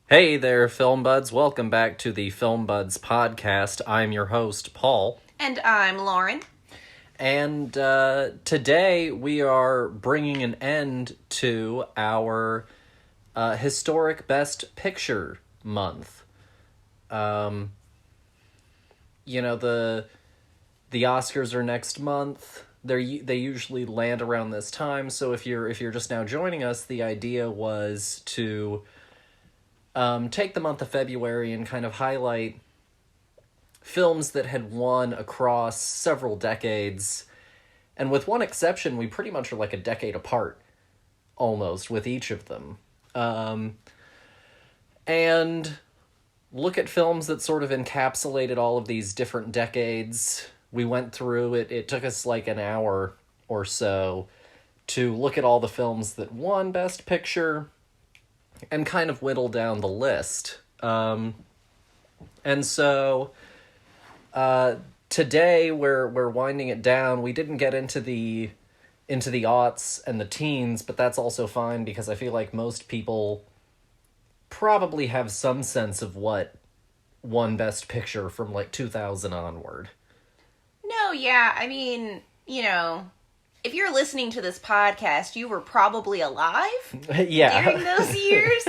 Hey there, Film Buds. Welcome back to the Film Buds podcast. I'm your host, Paul. And I'm Lauren. And today we are bringing an end to our historic Best Picture month. The Oscars are next month. They usually land around this time. So if you're just now joining us, the idea was to take the month of February and kind of highlight films that had won across several decades. And with one exception, we pretty much are like a decade apart, almost, with each of them. And look at films that sort of encapsulated all of these different decades. We went through it. It took us like an hour or so to look at all the films that won Best Picture and kind of whittle down the list. And so today we're winding it down. We didn't get into the aughts and the teens, but that's also fine because I feel like most people probably have some sense of what won Best Picture from like 2000 onward. No, yeah, I mean, if you're listening to this podcast, you were probably alive Yeah. during those years.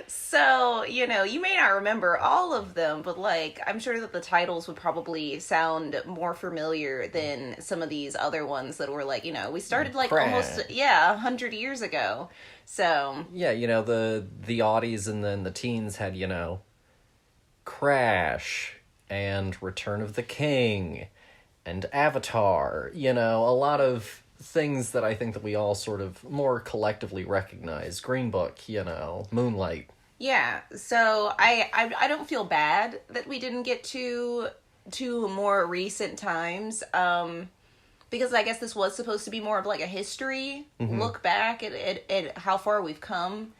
So, you may not remember all of them, but I'm sure that the titles would probably sound more familiar than some of these other ones that were we started almost 100 years ago. So, yeah, the Audis and then the teens had, Crash and Return of the King and Avatar, a lot of things that I think that we all sort of more collectively recognize. Green Book, Moonlight. yeah, so I don't feel bad that we didn't get to more recent times, because I guess this was supposed to be more of like a history look back at how far we've come.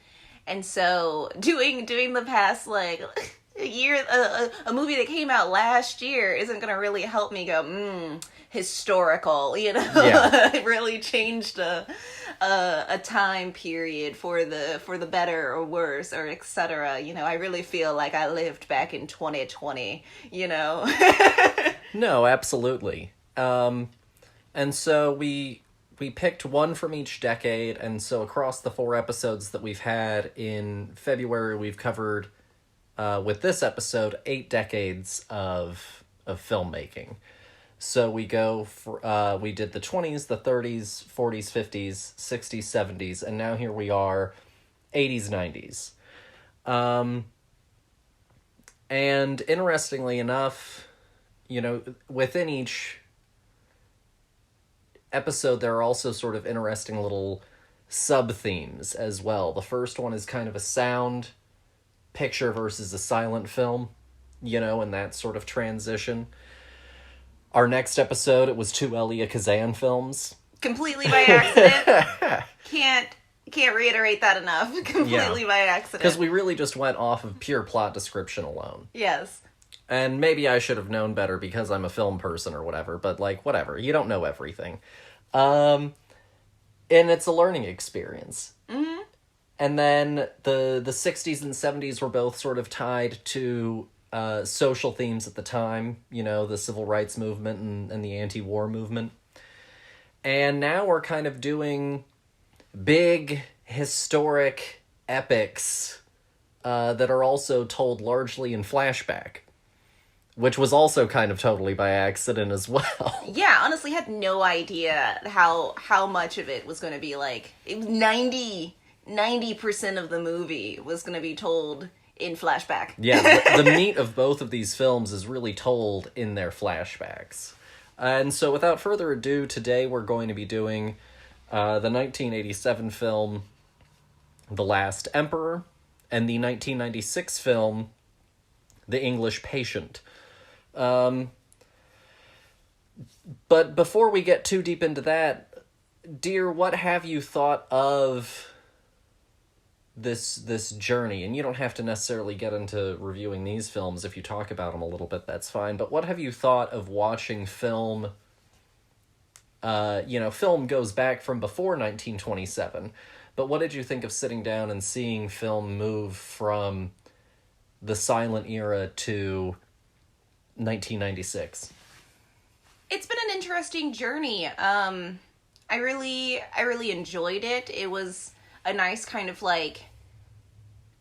And so doing the past year, a movie that came out last year isn't going to really help me go, historical, Yeah. It really changed a time period for the better or worse or etc. I really feel like I lived back in 2020, No, absolutely. And so we picked one from each decade, and so across the 4 episodes that we've had in February, we've covered, with this episode, 8 decades of filmmaking. So we we did the 20s, the 30s, 40s, 50s, 60s, 70s, and now here we are, 80s, 90s. And interestingly enough, within each episode, there are also sort of interesting little sub-themes as well. The first one is kind of a sound picture versus a silent film, and that sort of transition. Our next episode, it was 2 Elia Kazan films. Completely by accident. Can't reiterate that enough. Completely by accident. Because we really just went off of pure plot description alone. Yes. And maybe I should have known better because I'm a film person or whatever, but whatever. You don't know everything. And it's a learning experience. Mm-hmm. And then the 60s and 70s were both sort of tied to social themes at the time, the civil rights movement and the anti-war movement. And now we're kind of doing big, historic epics that are also told largely in flashback, which was also kind of totally by accident as well. Yeah, honestly had no idea how much of it was going to be it was 90% of the movie was going to be told in flashback. Yeah, the meat of both of these films is really told in their flashbacks. And so without further ado, today we're going to be doing the 1987 film The Last Emperor and the 1996 film The English Patient. But before we get too deep into that, dear, what have you thought of this journey? And you don't have to necessarily get into reviewing these films. If you talk about them a little bit, that's fine. But what have you thought of watching film? Film goes back from before 1927. But what did you think of sitting down and seeing film move from the silent era to 1996? It's been an interesting journey. I really enjoyed it. It was a nice kind of like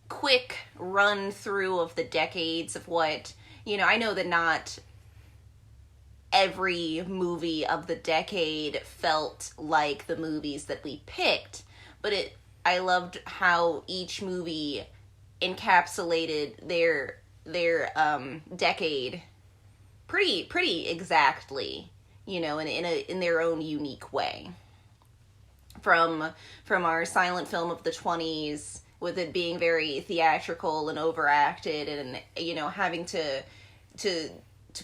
quick run through of the decades of what, I know that not every movie of the decade felt like the movies that we picked, but I loved how each movie encapsulated their decade pretty exactly, in their own unique way. From our silent film of the 20s, with it being very theatrical and overacted, and having to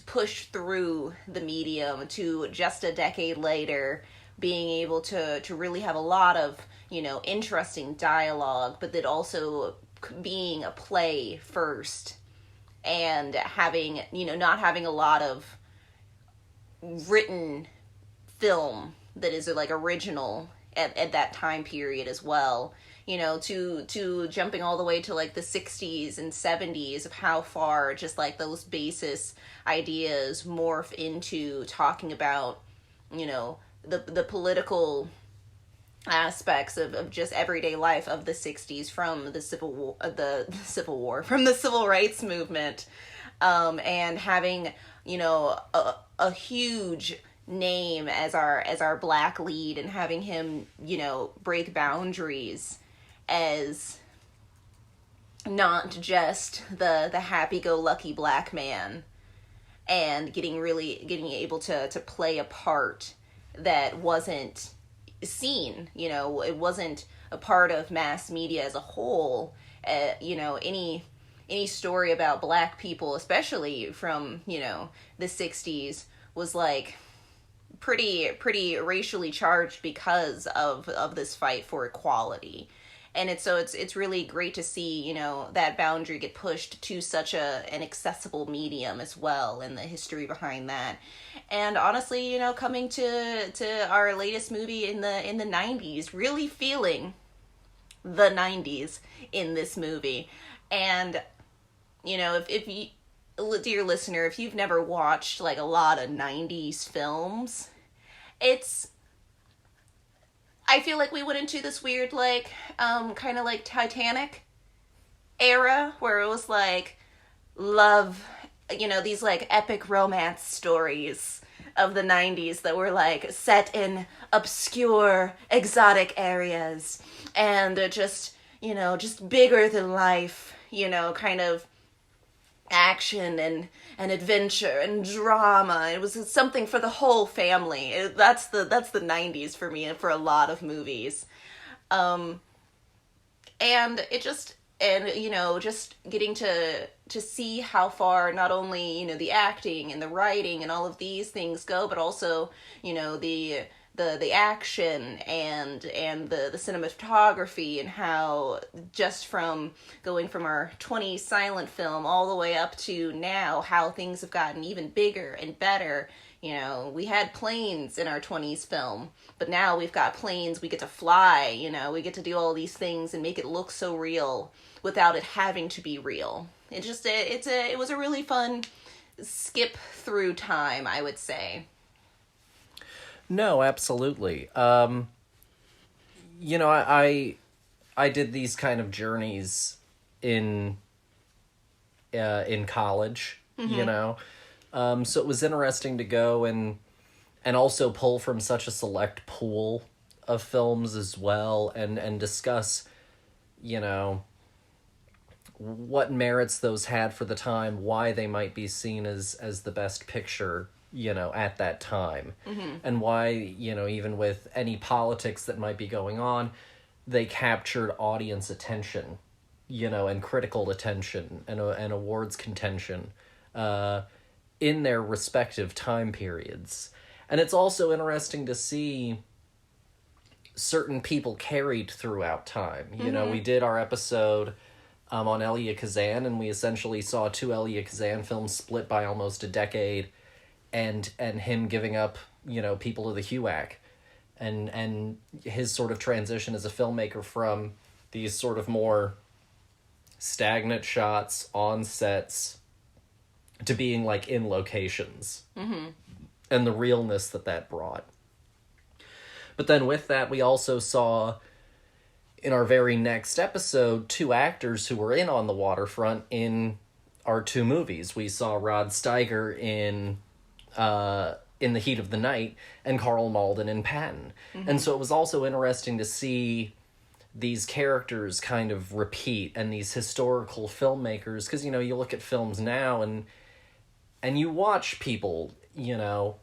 push through the medium, to just a decade later being able to really have a lot of interesting dialogue, but that also being a play first, and having not having a lot of written film that is like original at that time period as well, to jumping all the way to like the 60s and 70s, of how far just like those basis ideas morph into talking about the political aspects of just everyday life of the 60s, from the Civil War, from the civil rights movement, and having a huge name as our black lead, and having him break boundaries as not just the happy-go-lucky black man, and getting able to play a part that wasn't seen. It wasn't a part of mass media as a whole. Any story about black people, especially from the 60s, was like pretty racially charged because of this fight for equality. And it's really great to see that boundary get pushed to such an accessible medium as well, and the history behind that. And honestly, coming to our latest movie in the 90s, really feeling the 90s in this movie. And if you, dear listener, if you've never watched like a lot of 90s films, I feel like we went into this weird, like, kind of like Titanic era, where it was like love, these like epic romance stories of the 90s that were like set in obscure, exotic areas, and just bigger than life, kind of action and adventure and drama. It was something for the whole family. That's the 90s for me, and for a lot of movies. And it just getting to see how far not only the acting and the writing and all of these things go, but also the action and the cinematography, and how just from going from our 20s silent film all the way up to now, how things have gotten even bigger and better. We had planes in our 20s film, but now we've got planes, we get to fly, we get to do all these things and make it look so real without it having to be real. It was a really fun skip through time, I would say. No, absolutely. I did these kind of journeys in college, mm-hmm. So it was interesting to go and also pull from such a select pool of films as well, and discuss, what merits those had for the time, why they might be seen as the best picture, at that time. Mm-hmm. And why, even with any politics that might be going on, they captured audience attention, and critical attention, and awards contention, in their respective time periods. And it's also interesting to see certain people carried throughout time. Mm-hmm. We did our episode on Elia Kazan, and we essentially saw two Elia Kazan films split by almost a decade, and him giving up, People of the HUAC, and his sort of transition as a filmmaker from these sort of more stagnant shots on sets to being like in locations. Mm-hmm. And the realness that brought. But then with that, we also saw in our very next episode 2 actors who were in On the Waterfront in our 2 movies. We saw Rod Steiger in The Heat of the Night and Carl Malden in Patton. Mm-hmm. And so it was also interesting to see these characters kind of repeat, and these historical filmmakers, because, you know, you look at films now and you watch people, you know,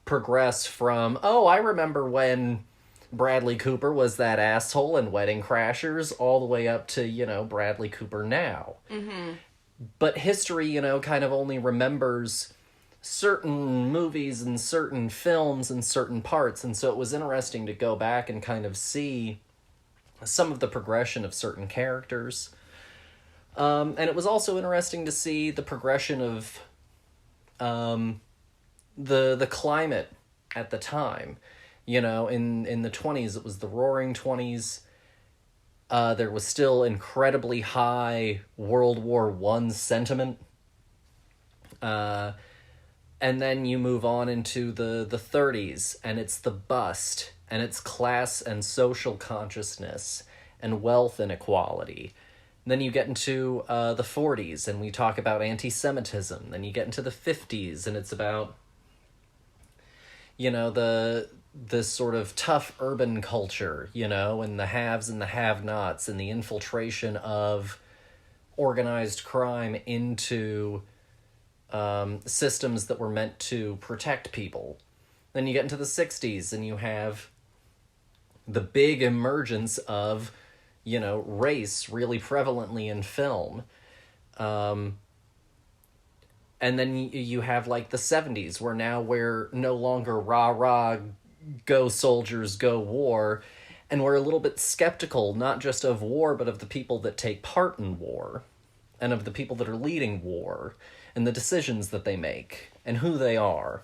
progress from, oh, I remember when Bradley Cooper was that asshole in Wedding Crashers, all the way up to, you know, Bradley Cooper now. Mm-hmm. But history, you know, kind of only remembers certain movies and certain films and certain parts, and so it was interesting to go back and kind of see some of the progression of certain characters. And it was also interesting to see the progression of the climate at the time. You know, in the 20s, it was the Roaring 20s. There was still incredibly high World War I sentiment. And then you move on into the 30s, and it's the bust, and it's class and social consciousness, and wealth inequality. And then you get into the 40s, and we talk about anti-Semitism. Then you get into the 50s, and it's about, you know, this sort of tough urban culture, you know, and the haves and the have-nots, and the infiltration of organized crime into systems that were meant to protect people. Then you get into the 60s, and you have the big emergence of, you know, race really prevalently in film. And then you have, like, the 70s, where now we're no longer rah-rah, go soldiers, go war, and we're a little bit skeptical, not just of war, but of the people that take part in war, and of the people that are leading war, and the decisions that they make, and who they are.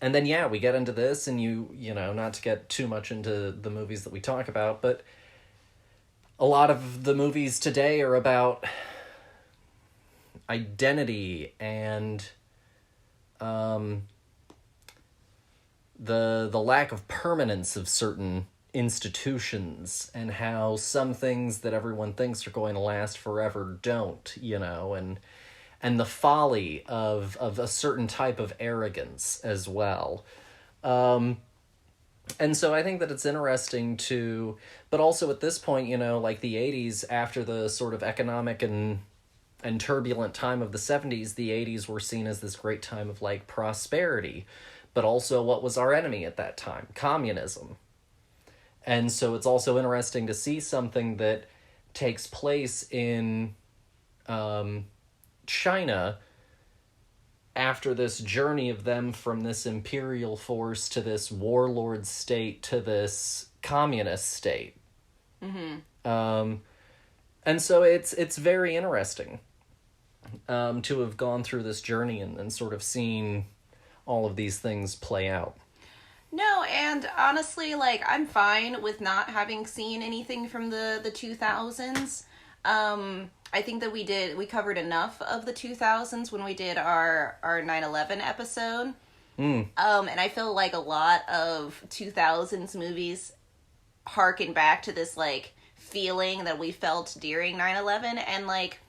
And then, yeah, we get into this, and you know, not to get too much into the movies that we talk about, but a lot of the movies today are about identity and the lack of permanence of certain institutions, and how some things that everyone thinks are going to last forever don't, you know, and the folly of a certain type of arrogance as well. And so I think that it's interesting to, but also at this point, you know, like the 80s, after the sort of economic and turbulent time of the 70s, the 80s were seen as this great time of, like, prosperity. But also, what was our enemy at that time? Communism. And so it's also interesting to see something that takes place in China after this journey of them from this imperial force to this warlord state to this communist state. Mm-hmm. And so it's very interesting to have gone through this journey and sort of seen all of these things play out. No, and honestly, like, I'm fine with not having seen anything from the 2000s. I think that we covered enough of the 2000s when we did our 9/11 episode. And I feel like a lot of 2000s movies harken back to this, like, feeling that we felt during 9/11, and, like,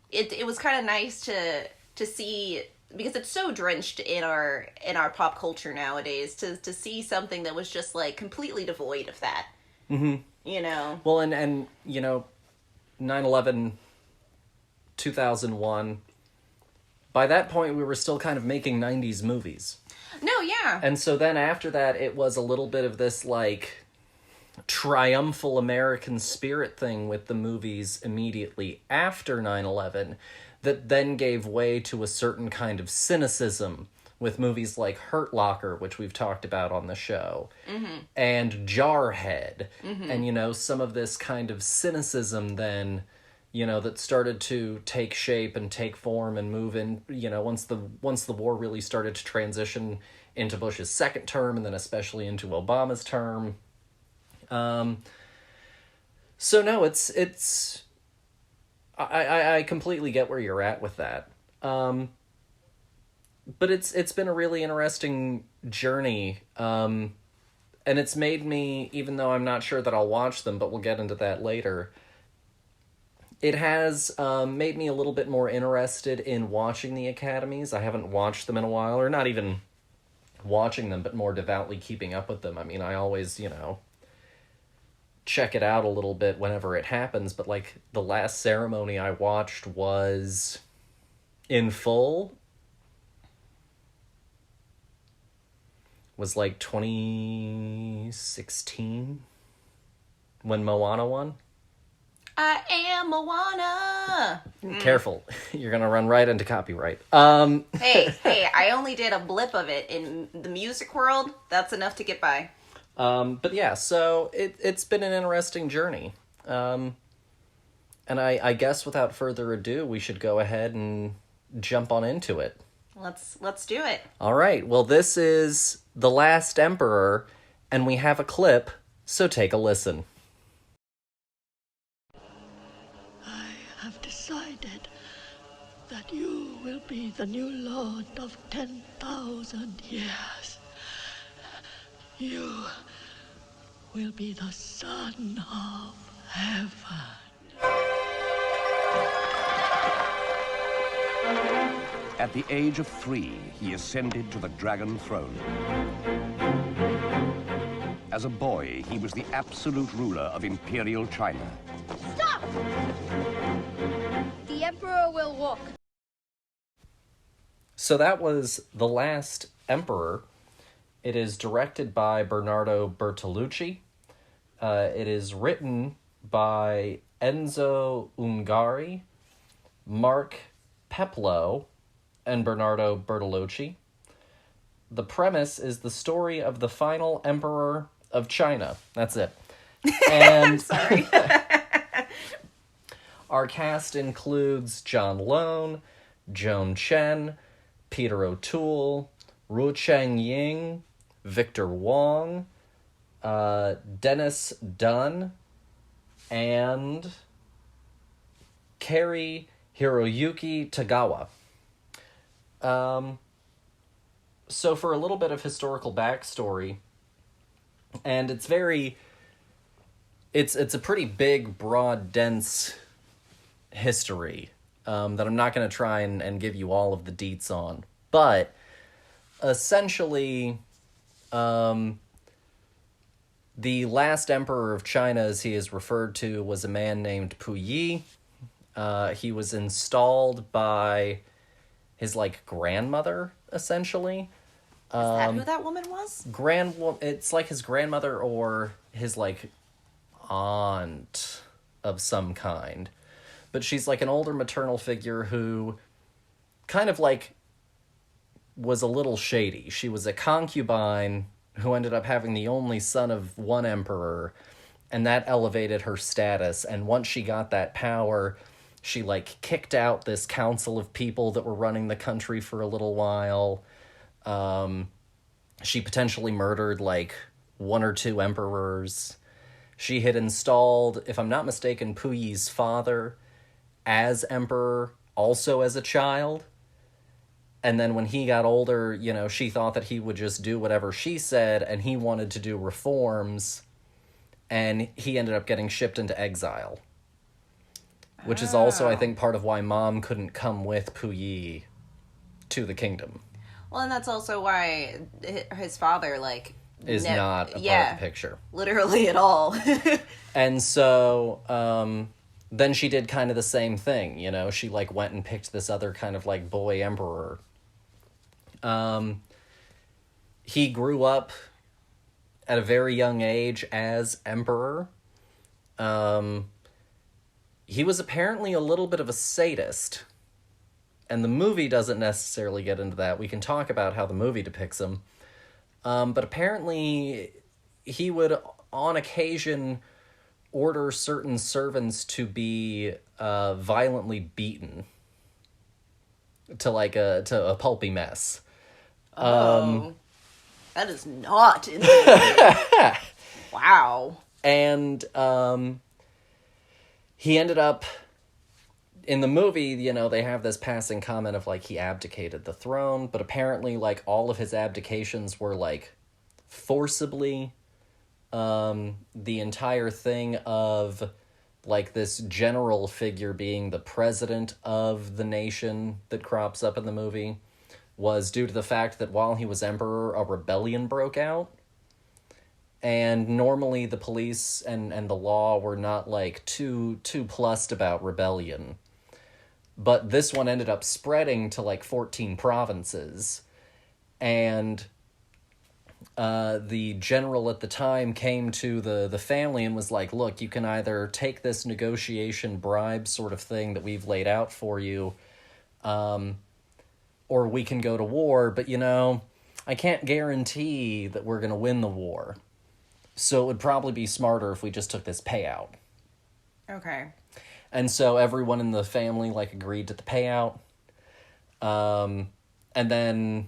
it was kind of nice to see, because it's so drenched in our pop culture nowadays, to see something that was just, like, completely devoid of that. Mm-hmm. You know? Well, and you know, 9/11, 2001, by that point we were still kind of making 90s movies. No, yeah. And so then after that, it was a little bit of this, like, triumphal American spirit thing with the movies immediately after 9/11 that then gave way to a certain kind of cynicism with movies like Hurt Locker, which we've talked about on the show, mm-hmm. and Jarhead, mm-hmm. and, you know, some of this kind of cynicism then, you know, that started to take shape and take form and move in, you know, once the war really started to transition into Bush's second term, and then especially into Obama's term. So no, it's I completely get where you're at with that. But it's been a really interesting journey. And it's made me, even though I'm not sure that I'll watch them, but we'll get into that later, it has made me a little bit more interested in watching the academies. I haven't watched them in a while, or not even watching them, but more devoutly keeping up with them. I mean, I always, check it out a little bit whenever it happens, but like the last ceremony I watched was in full was like 2016 when Moana won. I am Moana. Careful, you're gonna run right into copyright. Hey, I only did a blip of it in the music world. That's enough to get by. But yeah, so it's been an interesting journey. And I guess without further ado, we should go ahead and jump on into it. Let's do it. All right. Well, this is The Last Emperor, and we have a clip, so take a listen. I have decided that you will be the new lord of 10,000 years. You will be the son of heaven. At the age of 3, he ascended to the dragon throne. As a boy, he was the absolute ruler of Imperial China. Stop! The Emperor will walk. So that was The Last Emperor. It is directed by Bernardo Bertolucci. It is written by Enzo Ungari, Mark Peplow, and Bernardo Bertolucci. The premise is the story of the final emperor of China. That's it. And Sorry. Our cast includes John Lone, Joan Chen, Peter O'Toole, Ru Cheng Ying, Victor Wong, Dennis Dunn, and Kari Hiroyuki Tagawa. So for a little bit of historical backstory, and it's a pretty big, broad, dense history that I'm not going to try and give you all of the deets on. But essentially, the last emperor of China, as he is referred to, was a man named Puyi. He was installed by his, grandmother, essentially. Is that who that woman was? It's like his grandmother or his, aunt of some kind. But she's, an older maternal figure who kind of, was a little shady. She was a concubine who ended up having the only son of one emperor, and that elevated her status. And once she got that power, she, kicked out this council of people that were running the country for a little while. She potentially murdered, one or two emperors. She had installed, if I'm not mistaken, Puyi's father as emperor, also as a child. And then when he got older, she thought that he would just do whatever she said, and he wanted to do reforms, and he ended up getting shipped into exile. Which is also, I think, part of why Mom couldn't come with Puyi to the kingdom. Well, and that's also why his father, is not a part of the picture. Literally at all. And so, then she did kind of the same thing, She, went and picked this other kind of, boy emperor. He grew up at a very young age as emperor. He was apparently a little bit of a sadist. And the movie doesn't necessarily get into that. We can talk about how the movie depicts him. But apparently he would, on occasion, order certain servants to be violently beaten to a pulpy mess. That is not in the movie. Wow. And he ended up, in the movie, they have this passing comment of, like, he abdicated the throne, but apparently, like, all of his abdications were, like, forcibly. The entire thing of, like, this general figure being the president of the nation that crops up in the movie was due to the fact that while he was emperor, a rebellion broke out. And normally the police and the law were not, like, too plussed about rebellion. But this one ended up spreading to, like, 14 provinces. And the general at the time came to the family and was like, look, you can either take this negotiation bribe sort of thing that we've laid out for you, or we can go to war, but, I can't guarantee that we're going to win the war. So it would probably be smarter if we just took this payout. Okay. And so everyone in the family, like, agreed to the payout. And then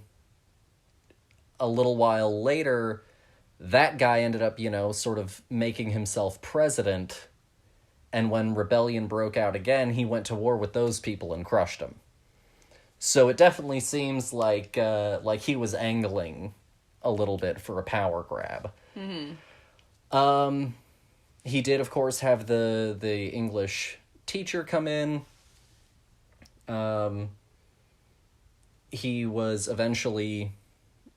a little while later, that guy ended up, sort of making himself president. And when rebellion broke out again, he went to war with those people and crushed them. So it definitely seems like he was angling a little bit for a power grab. Mm-hmm. He did, of course, have the English teacher come in. He was eventually,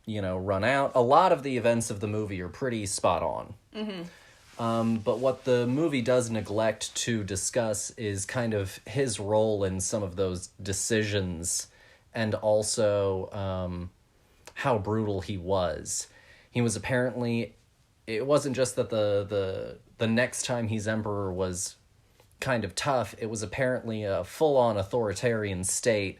run out. A lot of the events of the movie are pretty spot on. Mm-hmm. But what the movie does neglect to discuss is kind of his role in some of those decisions, and also how brutal he was. He was apparently... It wasn't just that the next time he's emperor was kind of tough. It was apparently a full-on authoritarian state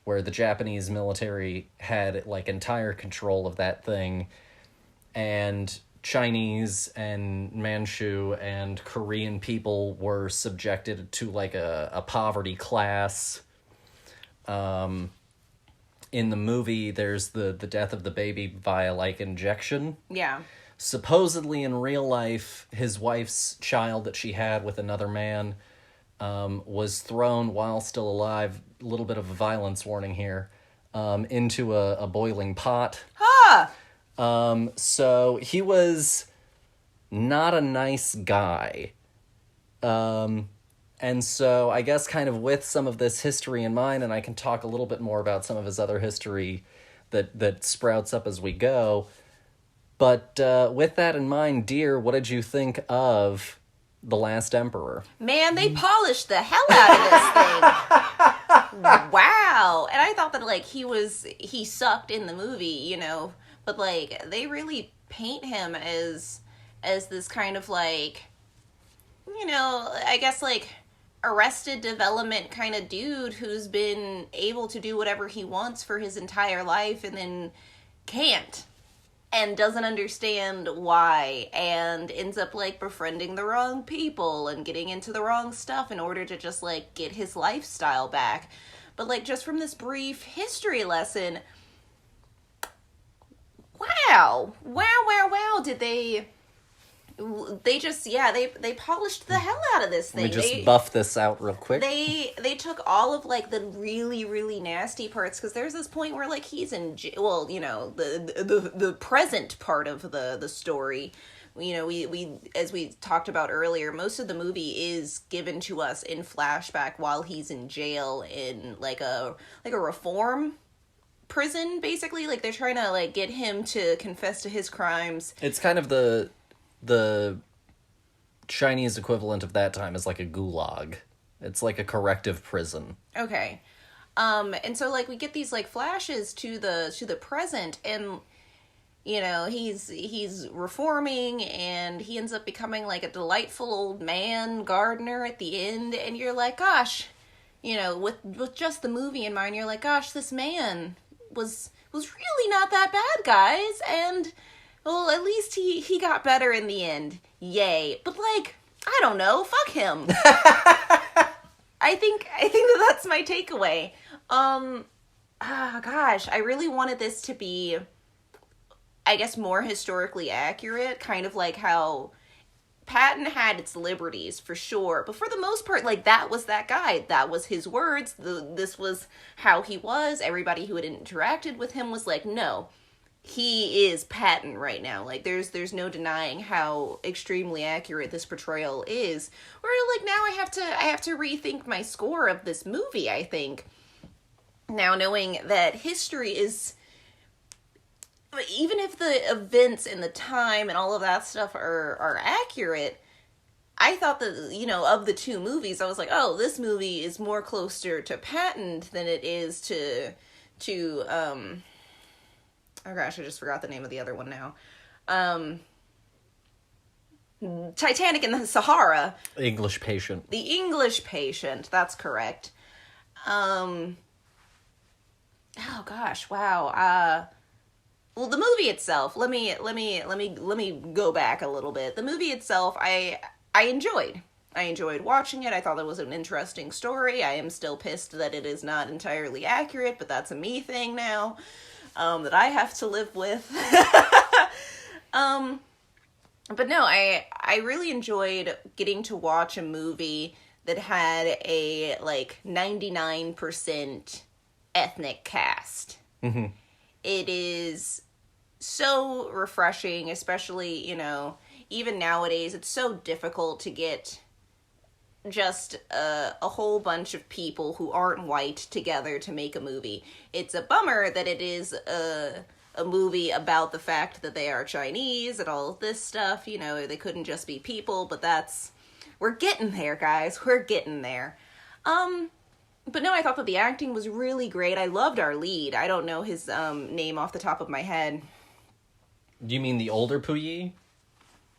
where the Japanese military had, like, entire control of that thing, and Chinese and Manchu and Korean people were subjected to, like, a poverty class. In the movie, there's the death of the baby via, like, injection. Yeah. Supposedly in real life, his wife's child that she had with another man was thrown while still alive, a little bit of a violence warning here, into a boiling pot. Ha! So he was not a nice guy. And so I guess kind of with some of this history in mind, and I can talk a little bit more about some of his other history that sprouts up as we go. But with that in mind, dear, what did you think of The Last Emperor? Man, they polished the hell out of this thing. Wow. And I thought that, like, he sucked in the movie, but, like, they really paint him as this kind of, like, I guess, like, Arrested Development kind of dude who's been able to do whatever he wants for his entire life and then can't. And doesn't understand why, and ends up, like, befriending the wrong people and getting into the wrong stuff in order to just, like, get his lifestyle back. But, like, just from this brief history lesson, wow, did they just, they polished the hell out of this thing. Let me just buff this out real quick. They took all of, like, the really, really nasty parts, because there's this point where, like, he's in well, the present part of the story. We as we talked about earlier, most of the movie is given to us in flashback while he's in jail in, like a reform prison, basically. Like, they're trying to, like, get him to confess to his crimes. It's kind of the Chinese equivalent of that time is like a gulag. It's like a corrective prison. Okay. And so, like, we get these, like, flashes to the present, and, he's reforming, and he ends up becoming, like, a delightful old man gardener at the end, and you're like, gosh, with just the movie in mind, you're like, gosh, this man was really not that bad, guys, and... Well, at least he got better in the end. Yay. But, like, I don't know. Fuck him. I think that's my takeaway. Gosh, I really wanted this to be, I guess, more historically accurate. Kind of like how Patton had its liberties, for sure. But for the most part, like, that was that guy. That was his words. This was how he was. Everybody who had interacted with him was like, no, he is Patton right now. Like, there's no denying how extremely accurate this portrayal is. Where, like, now I have to rethink my score of this movie, I think. Now, knowing that history is... Even if the events and the time and all of that stuff are accurate, I thought that, you know, of the two movies, I was like, oh, this movie is more closer to Patton than it is to oh gosh, I just forgot the name of the other one now. Titanic in the Sahara. English Patient. The English Patient, that's correct. Oh gosh, wow. Well, the movie itself, let me go back a little bit. The movie itself, I enjoyed. I enjoyed watching it. I thought it was an interesting story. I am still pissed that it is not entirely accurate, but that's a me thing now, that I have to live with. But no, I really enjoyed getting to watch a movie that had a, like, 99% ethnic cast. Mm-hmm. It is so refreshing, especially, you know, even nowadays, it's so difficult to get just a whole bunch of people who aren't white together to make a movie. It's a bummer that it is a movie about the fact that they are Chinese and all of this stuff. You know, they couldn't just be people, but we're getting there, guys. We're getting there. But no, I thought that the acting was really great. I loved our lead. I don't know his name off the top of my head. Do you mean the older Puyi?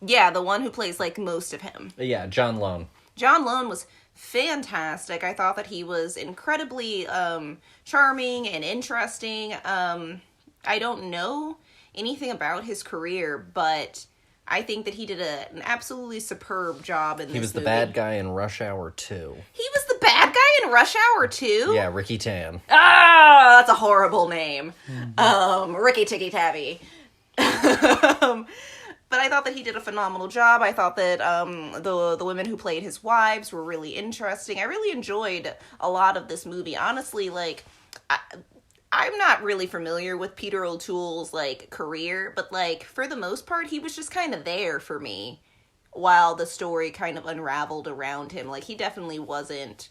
Yeah, the one who plays, like, most of him. Yeah, John Lone. John Lone was fantastic. I thought that he was incredibly charming and interesting. I don't know anything about his career, but I think that he did an absolutely superb job in this movie. He was the bad guy in Rush Hour 2. He was the bad guy in Rush Hour 2? Yeah, Ricky Tan. Ah, that's a horrible name. Ricky Tikki Tavi. But I thought that he did a phenomenal job. I thought that the women who played his wives were really interesting. I really enjoyed a lot of this movie. Honestly, like, I'm not really familiar with Peter O'Toole's, like, career, but, like, for the most part, he was just kind of there for me while the story kind of unraveled around him. Like, he definitely wasn't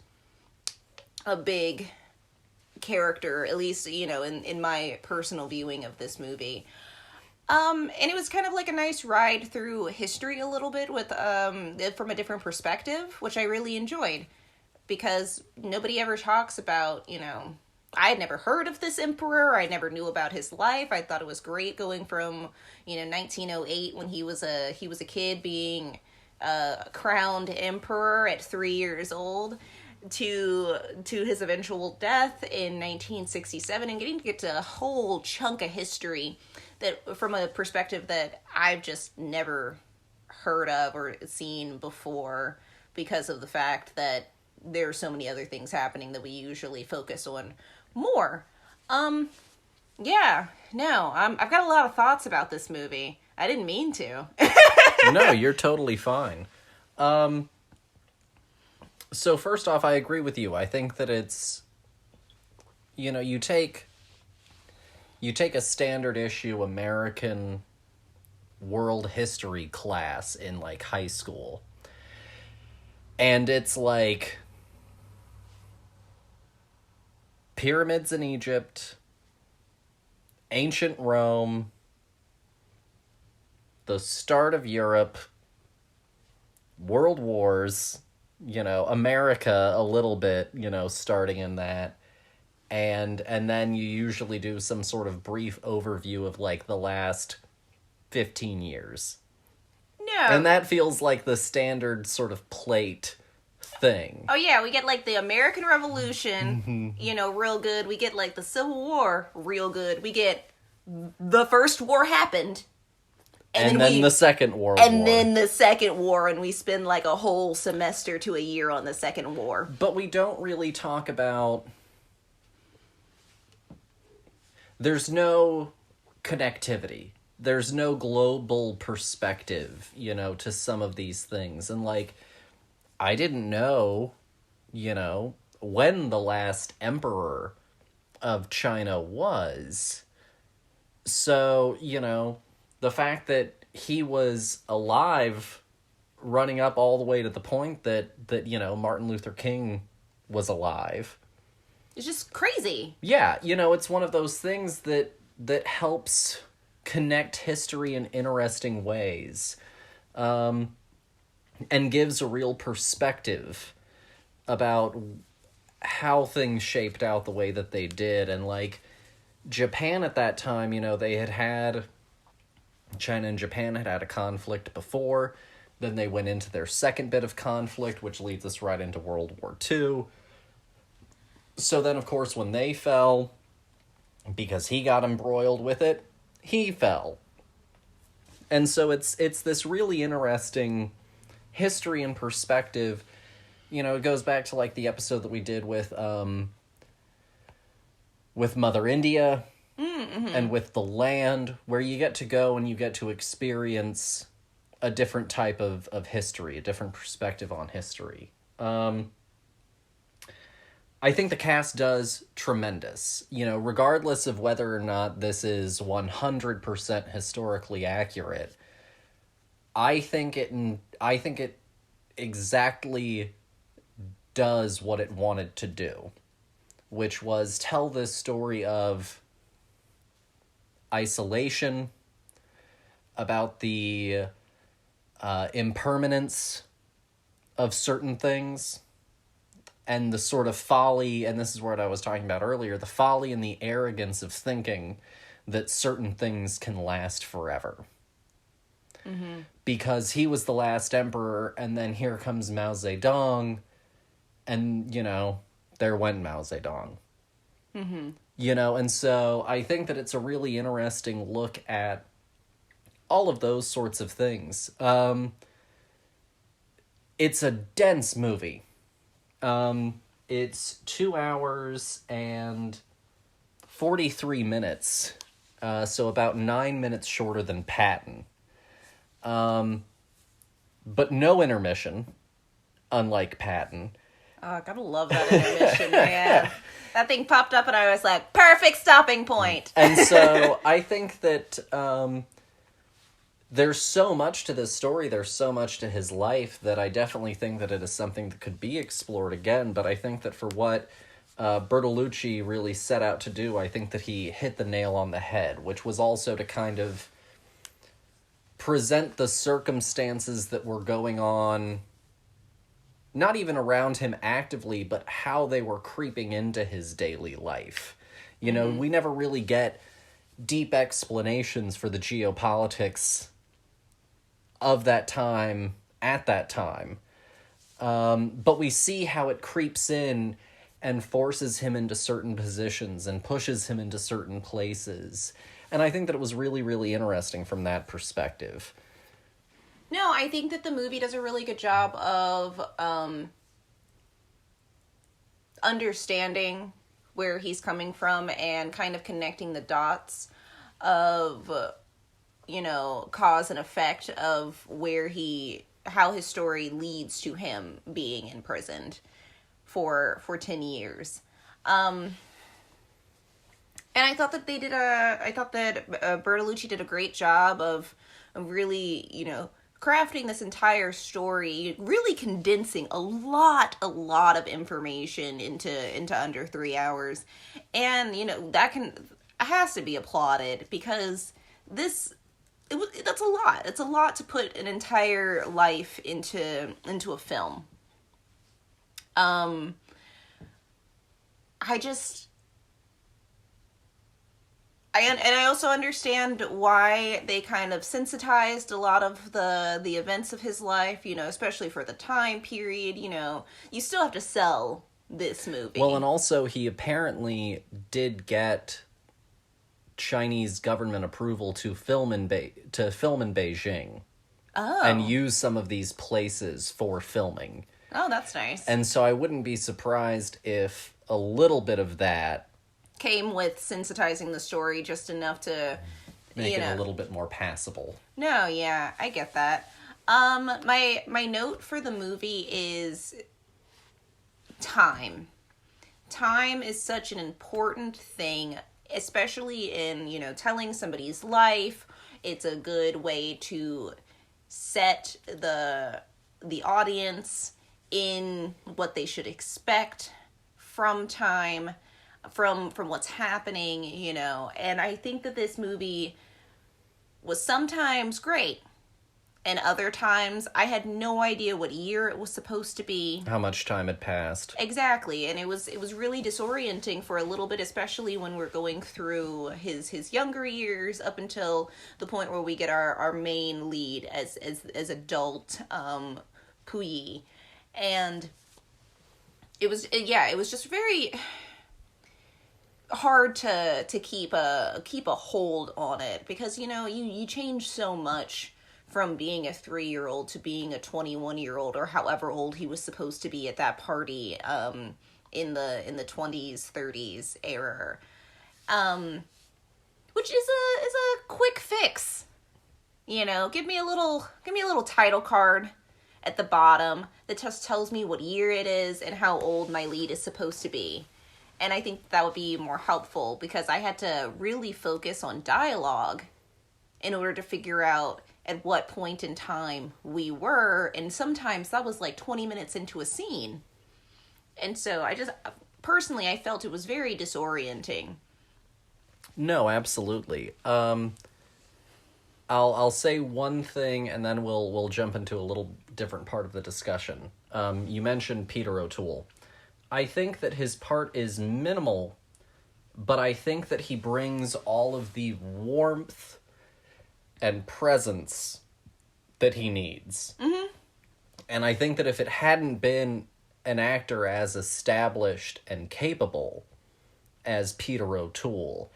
a big character, at least, you know, in my personal viewing of this movie. And it was kind of like a nice ride through history a little bit with, from a different perspective, which I really enjoyed, because nobody ever talks about, you know, I had never heard of this emperor. I never knew about his life. I thought it was great going from, you know, 1908 when he was a kid being crowned emperor at 3 years old to his eventual death in 1967, and getting to get a whole chunk of history that from a perspective that I've just never heard of or seen before, because of the fact that there are so many other things happening that we usually focus on more. Yeah, no, I've got a lot of thoughts about this movie. I didn't mean to. No, you're totally fine. So first off, I agree with you. I think that it's, you know, you take a standard issue American world history class in, like, high school, and it's like pyramids in Egypt, ancient Rome, the start of Europe, world wars, you know, America a little bit, you know, starting in that. And then you usually do some sort of brief overview of, like, the last 15 years. No. And that feels like the standard sort of plate thing. Oh, yeah, we get, like, the American Revolution, you know, real good. We get, like, the Civil War real good. We get the First War happened. And then the Second World War. And then the Second War, and we spend, like, a whole semester to a year on the Second War. But we don't really talk about... There's no connectivity. there's no global perspective, you know, to some of these things. And, like, I didn't know, you know, when the last emperor of China was. So, you know, the fact that he was alive running up all the way to the point that you know, Martin Luther King was alive. It's just crazy. Yeah, you know, it's one of those things that helps connect history in interesting ways, and gives a real perspective about how things shaped out the way that they did. And, like, Japan at that time, you know, China and Japan had a conflict before. Then they went into their second bit of conflict, which leads us right into World War II. So then, of course, when they fell, because he got embroiled with it, he fell. And so it's this really interesting history and perspective. You know, it goes back to, like, the episode that we did with Mother India, and with the land, where you get to go and you get to experience a different type of history, a different perspective on history. I think the cast does tremendous. You know, regardless of whether or not this is 100% historically accurate, I think it exactly does what it wanted to do, which was tell this story of isolation, about the impermanence of certain things, and the sort of folly, and this is what I was talking about earlier, the folly and the arrogance of thinking that certain things can last forever. Mm-hmm. Because he was the last emperor, and then here comes Mao Zedong, and, you know, there went Mao Zedong. Mm-hmm. You know, and so I think that it's a really interesting look at all of those sorts of things. It's a dense movie. It's 2 hours and 43 minutes, so about 9 minutes shorter than Patton. But no intermission, unlike Patton. Oh, gotta love that intermission, man. That thing popped up and I was like, perfect stopping point. And so I think that there's so much to this story, there's so much to his life, that I definitely think that it is something that could be explored again. But I think that for what Bertolucci really set out to do, I think that he hit the nail on the head, which was also to kind of present the circumstances that were going on, not even around him actively, but how they were creeping into his daily life. You know, we never really get deep explanations for the geopolitics of that time, at that time. But we see how it creeps in and forces him into certain positions and pushes him into certain places. And I think that it was really, really interesting from that perspective. No, I think that the movie does a really good job of understanding where he's coming from and kind of connecting the dots of, you know, cause and effect of how his story leads to him being imprisoned for 10 years. And I thought that Bertolucci did a great job of really, you know, crafting this entire story, really condensing a lot of information into under 3 hours. And, you know, has to be applauded, because that's a lot. It's a lot to put an entire life into a film. I also understand why they kind of sensitized a lot of the events of his life, you know, especially for the time period. You know, you still have to sell this movie. Well, and also he apparently did get Chinese government approval to film in Beijing. Oh. And use some of these places for filming. Oh, that's nice. And so I wouldn't be surprised if a little bit of that came with sensitizing the story just enough to make it a little bit more passable. No, yeah, I get that. My note for the movie is time. Time is such an important thing, especially in, telling somebody's life. It's a good way to set the audience in what they should expect from time, from what's happening, And I think that this movie was sometimes great, and other times I had no idea what year it was supposed to be. How much time had passed. Exactly, and it was really disorienting for a little bit, especially when we're going through his younger years up until the point where we get our main lead as adult Puyi. And it was just very hard to keep a hold on it, because you change so much from being a 3-year-old to being a 21-year-old, or however old he was supposed to be at that party in the 20s, 30s era, which is a quick fix. Give me a little title card at the bottom that just tells me what year it is and how old my lead is supposed to be. And I think that would be more helpful, because I had to really focus on dialogue in order to figure out at what point in time we were. And sometimes that was like 20 minutes into a scene. And so I felt it was very disorienting. No, absolutely. I'll say one thing, and then we'll jump into a little different part of the discussion. You mentioned Peter O'Toole. I think that his part is minimal, but I think that he brings all of the warmth and presence that he needs. Mm-hmm. And I think that if it hadn't been an actor as established and capable as Peter O'Toole,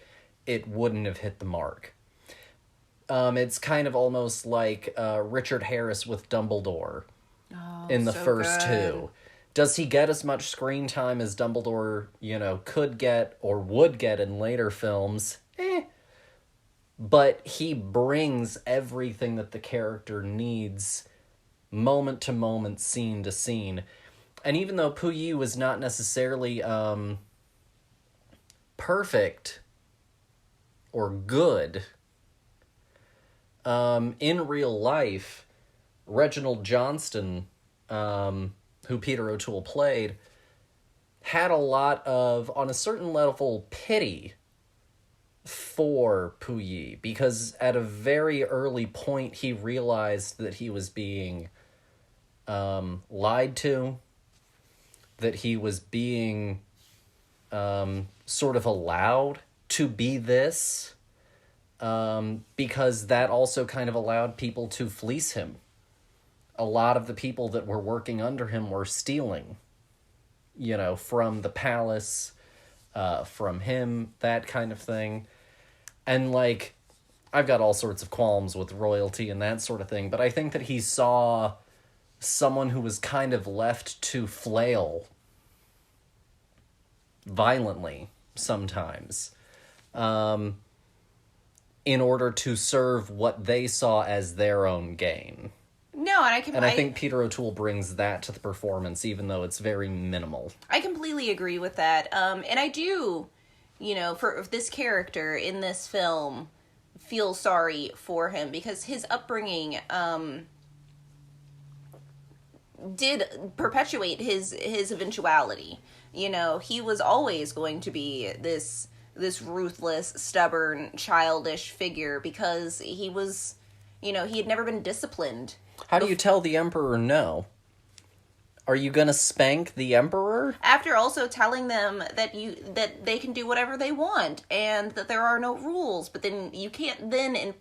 it wouldn't have hit the mark. It's kind of almost like Richard Harris with Dumbledore in the first two. Does he get as much screen time as Dumbledore, could get or would get in later films? But he brings everything that the character needs, moment to moment, scene to scene. And even though Puyi was not necessarily perfect or good, in real life, Reginald Johnston, who Peter O'Toole played, had a lot of, on a certain level, pity for Puyi, because at a very early point he realized that he was being lied to, that he was being sort of allowed to be this, because that also kind of allowed people to fleece him. A lot of the people that were working under him were stealing, from the palace, from him, that kind of thing. And, I've got all sorts of qualms with royalty and that sort of thing, but I think that he saw someone who was kind of left to flail violently sometimes, in order to serve what they saw as their own gain. No, and I think Peter O'Toole brings that to the performance, even though it's very minimal. I completely agree with that. And I do, for this character in this film, feel sorry for him, because his upbringing did perpetuate his eventuality. He was always going to be this ruthless, stubborn, childish figure, because he was, he had never been disciplined. How do you tell the Emperor no? Are you gonna spank the Emperor? After also telling them that they can do whatever they want, and that there are no rules, but then you can't then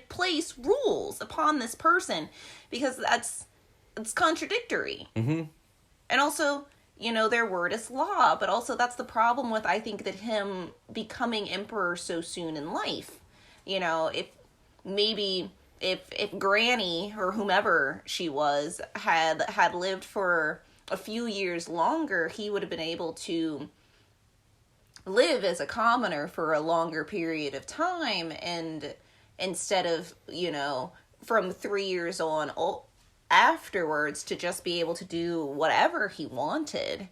place rules upon this person, because it's contradictory. Mm-hmm. And also, their word is law, but also that's the problem with, I think, that him becoming emperor so soon in life. If Granny, or whomever she was, had lived for a few years longer, he would have been able to live as a commoner for a longer period of time and instead of, from 3 years on afterwards to just be able to do whatever he wanted.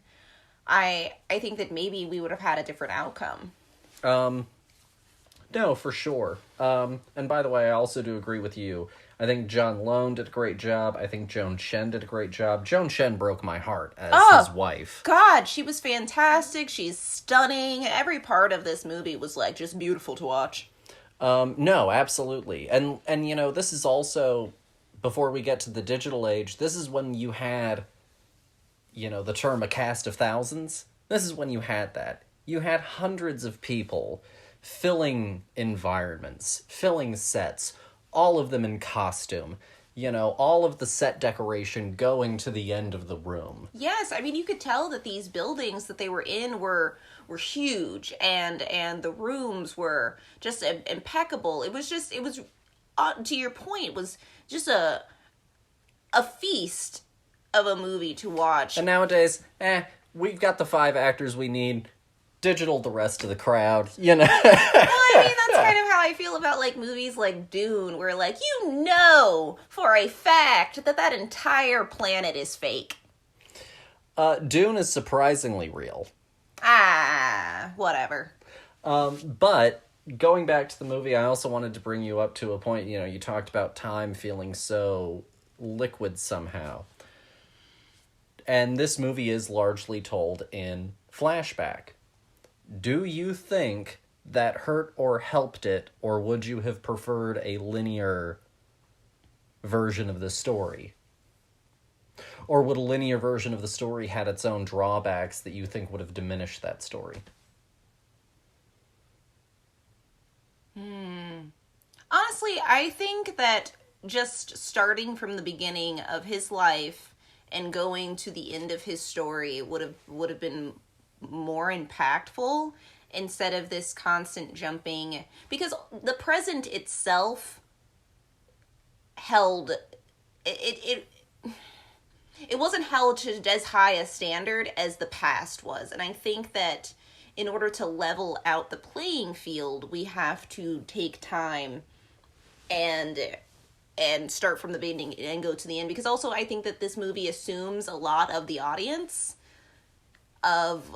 I think that maybe we would have had a different outcome. No, for sure. And by the way, I also do agree with you. I think John Lone did a great job. I think Joan Chen did a great job. Joan Chen broke my heart as his wife. God, she was fantastic. She's stunning. Every part of this movie was, like, just beautiful to watch. No, absolutely. And this is also, before we get to the digital age, this is when you had, the term a cast of thousands. This is when you had that. You had hundreds of people filling environments, filling sets, all of them in costume, all of the set decoration going to the end of the room. Yes, I mean, you could tell that these buildings that they were in were huge, and the rooms were just impeccable. It was to your point, it was just a feast of a movie to watch. And nowadays, we've got the 5 actors we need. Digital the rest of the crowd, Well, I mean, that's kind of how I feel about, like, movies like Dune, where, like, for a fact that entire planet is fake. Dune is surprisingly real. Whatever. But going back to the movie, I also wanted to bring you up to a point, you talked about time feeling so liquid somehow. And this movie is largely told in flashback. Do you think that hurt or helped it, or would you have preferred a linear version of the story? Or would a linear version of the story had its own drawbacks that you think would have diminished that story? Honestly, I think that just starting from the beginning of his life and going to the end of his story would have been more impactful instead of this constant jumping, because the present itself held it wasn't held to as high a standard as the past was. And I think that in order to level out the playing field, we have to take time and start from the beginning and go to the end, because also I think that this movie assumes a lot of the audience of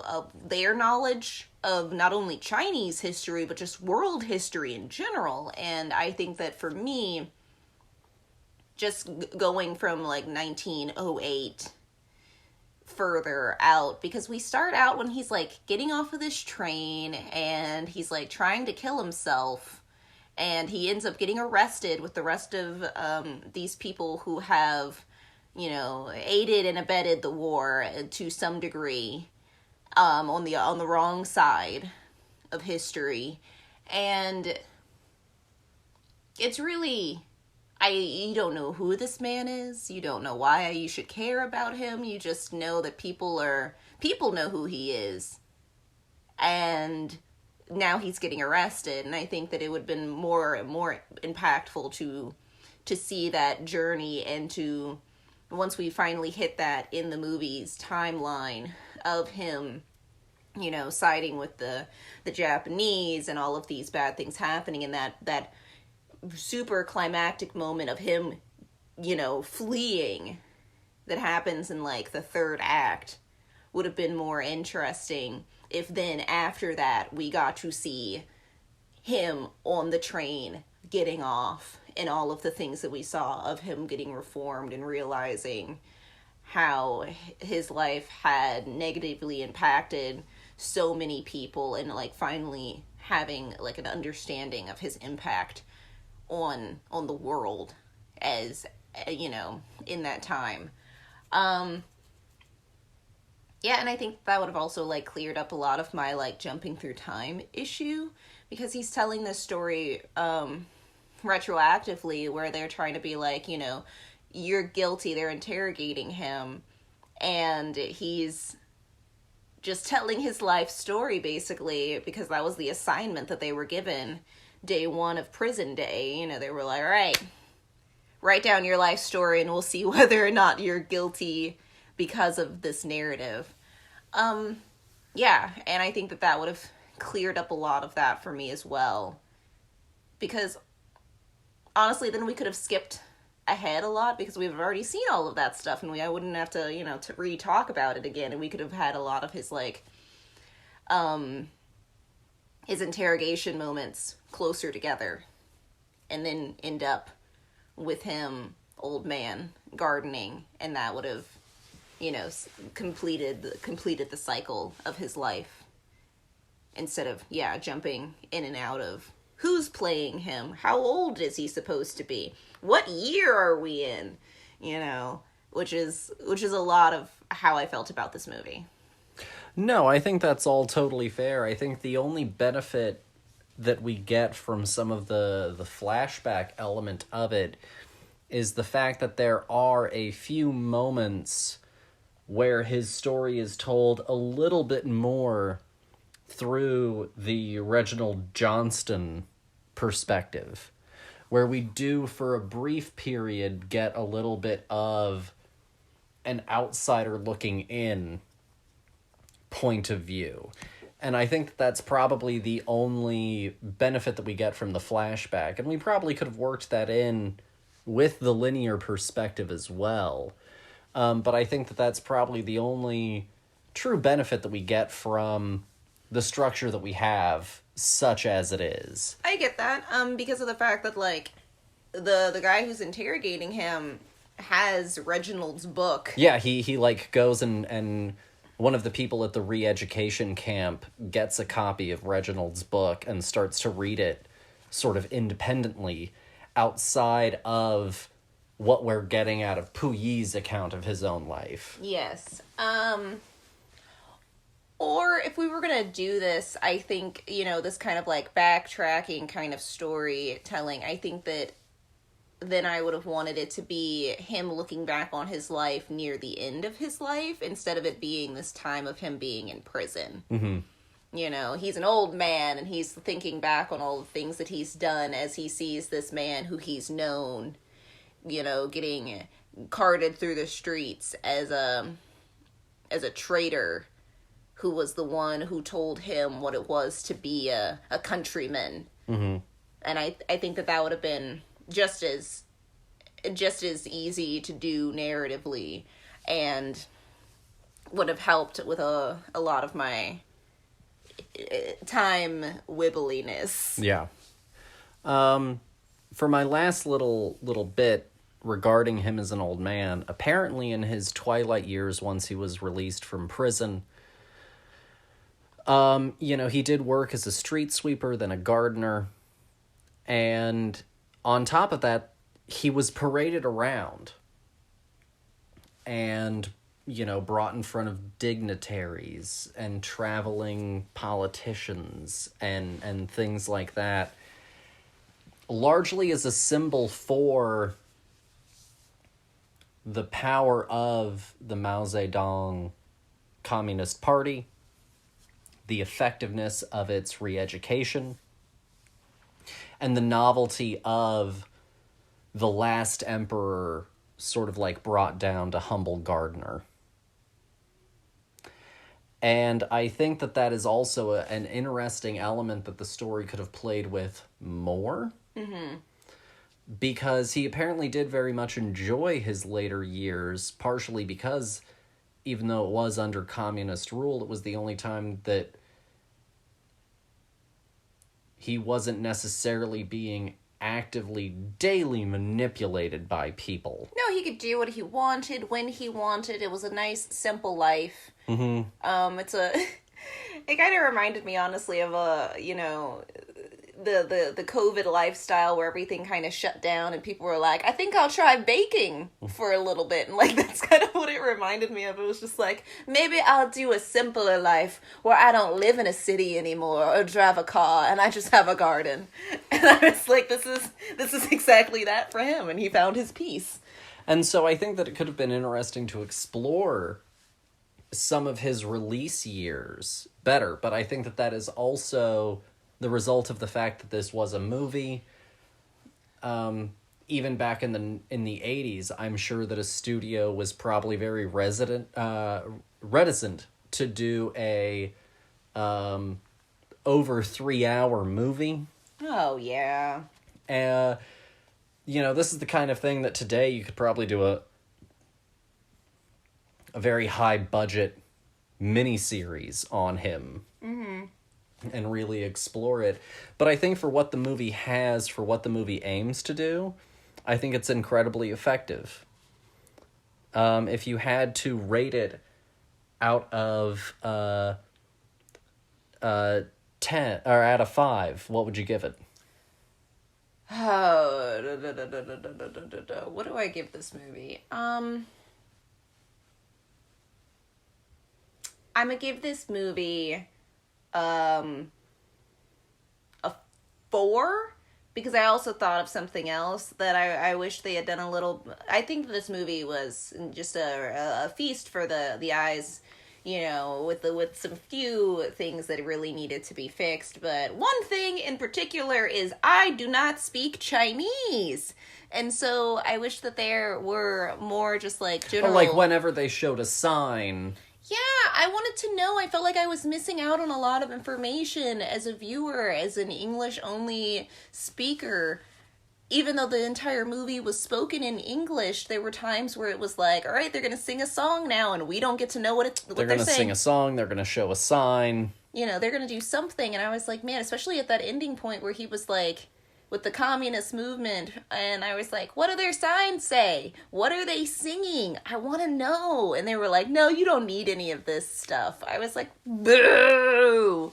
their knowledge of not only Chinese history, but just world history in general. And I think that for me, just going from, like, 1908 further out, because we start out when he's, like, getting off of this train and he's, like, trying to kill himself, and he ends up getting arrested with the rest of these people who have, aided and abetted the war to some degree. On the wrong side of history. And it's really, you don't know who this man is. You don't know why you should care about him. You just know that people know who he is. And now he's getting arrested. And I think that it would have been more impactful to see that journey, and to, once we finally hit that in the movie's timeline of him, siding with the Japanese and all of these bad things happening, and that super climactic moment of him, fleeing, that happens in, like, the third act, would have been more interesting if then after that we got to see him on the train getting off, and all of the things that we saw of him getting reformed and realizing how his life had negatively impacted so many people, and, like, finally having, like, an understanding of his impact on the world as, in that time. Yeah, and I think that would have also, like, cleared up a lot of my, like, jumping through time issue, because he's telling this story retroactively, where they're trying to be like, you're guilty. They're interrogating him, and he's just telling his life story, basically, because that was the assignment that they were given day one of prison day. They were like, all right, write down your life story and we'll see whether or not you're guilty because of this narrative. Yeah, and I think that would have cleared up a lot of that for me as well, because honestly, then we could have skipped ahead a lot because we've already seen all of that stuff, and I wouldn't have to, to re-talk about it again, and we could have had a lot of his, like, his interrogation moments closer together, and then end up with him, old man, gardening, and that would have, completed the cycle of his life, instead of, jumping in and out of who's playing him, how old is he supposed to be, what year are we in, which is a lot of how I felt about this movie. No, I think that's all totally fair. I think the only benefit that we get from some of the flashback element of it is the fact that there are a few moments where his story is told a little bit more through the Reginald Johnston perspective, where we do, for a brief period, get a little bit of an outsider looking in point of view. And I think that's probably the only benefit that we get from the flashback. And we probably could have worked that in with the linear perspective as well. But I think that that's probably the only true benefit that we get from the structure that we have, such as it is. I get that, because of the fact that, like, the guy who's interrogating him has Reginald's book. Yeah, he like, goes and one of the people at the re-education camp gets a copy of Reginald's book and starts to read it sort of independently outside of what we're getting out of Puyi's account of his own life. Yes. Or if we were going to do this, I think, this kind of like backtracking kind of storytelling, I think that then I would have wanted it to be him looking back on his life near the end of his life instead of it being this time of him being in prison. Mm-hmm. He's an old man and he's thinking back on all the things that he's done as he sees this man who he's known, getting carted through the streets as a traitor who was the one who told him what it was to be a countryman. Mm-hmm. And I think that would have been just as easy to do narratively and would have helped with a lot of my time wibbliness. Yeah. For my last little bit regarding him as an old man, apparently in his twilight years, once he was released from prison, he did work as a street sweeper, then a gardener, and on top of that, he was paraded around and, brought in front of dignitaries and traveling politicians and things like that, largely as a symbol for the power of the Mao Zedong Communist Party, the effectiveness of its re-education, and the novelty of the last emperor sort of like brought down to humble gardener. And I think that is also an interesting element that the story could have played with more. Mm-hmm. Because he apparently did very much enjoy his later years, partially because even though it was under communist rule, it was the only time that he wasn't necessarily being actively, daily manipulated by people. No, he could do what he wanted, when he wanted. It was a nice, simple life. Mm-hmm. It kind of reminded me, honestly, of the COVID lifestyle where everything kind of shut down and people were like, I think I'll try baking for a little bit. And like, that's kind of what it reminded me of. It was just like, maybe I'll do a simpler life where I don't live in a city anymore or drive a car and I just have a garden. And I was like, this is exactly that for him. And he found his peace. And so I think that it could have been interesting to explore some of his release years better. But I think that is also the result of the fact that this was a movie. Even back in the 80s, I'm sure that a studio was probably very reticent to do a over 3 hour movie. Oh yeah. this is the kind of thing that today you could probably do a very high budget miniseries on him. And really explore it. But I think for what the movie has, for what the movie aims to do, I think it's incredibly effective. If you had to rate it out of 10 or out of 5, what would you give it? Oh, what do I give this movie? I'm gonna give this movie a 4, because I also thought of something else that I wish they had done a little. I think this movie was just a feast for the eyes, with some few things that really needed to be fixed. But one thing in particular is I do not speak Chinese. And so I wish that there were more just like general... Or like whenever they showed a sign... Yeah, I wanted to know. I felt like I was missing out on a lot of information as a viewer, as an English-only speaker. Even though the entire movie was spoken in English, there were times where it was like, all right, they're going to sing a song now, and we don't get to know what they're going to saying. Sing a song, they're going to show a sign. They're going to do something. And I was like, man, especially at that ending point where he was like, with the communist movement, and I was like, what do their signs say? What are they singing? I want to know. And they were like, no, you don't need any of this stuff. I was like, boo!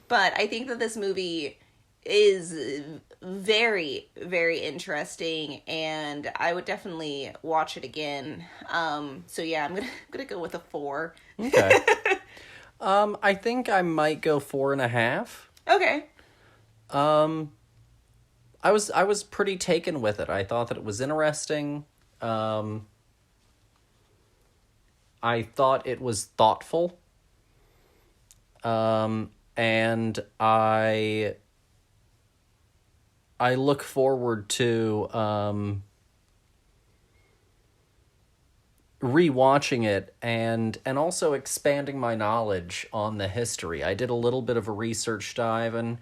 But I think that this movie is very, very interesting, and I would definitely watch it again. So yeah, I'm gonna go with a 4. Okay. I think I might go 4.5. Okay. I was pretty taken with it. I thought that it was interesting. I thought it was thoughtful. And I look forward to rewatching it and also expanding my knowledge on the history. I did a little bit of a research dive, and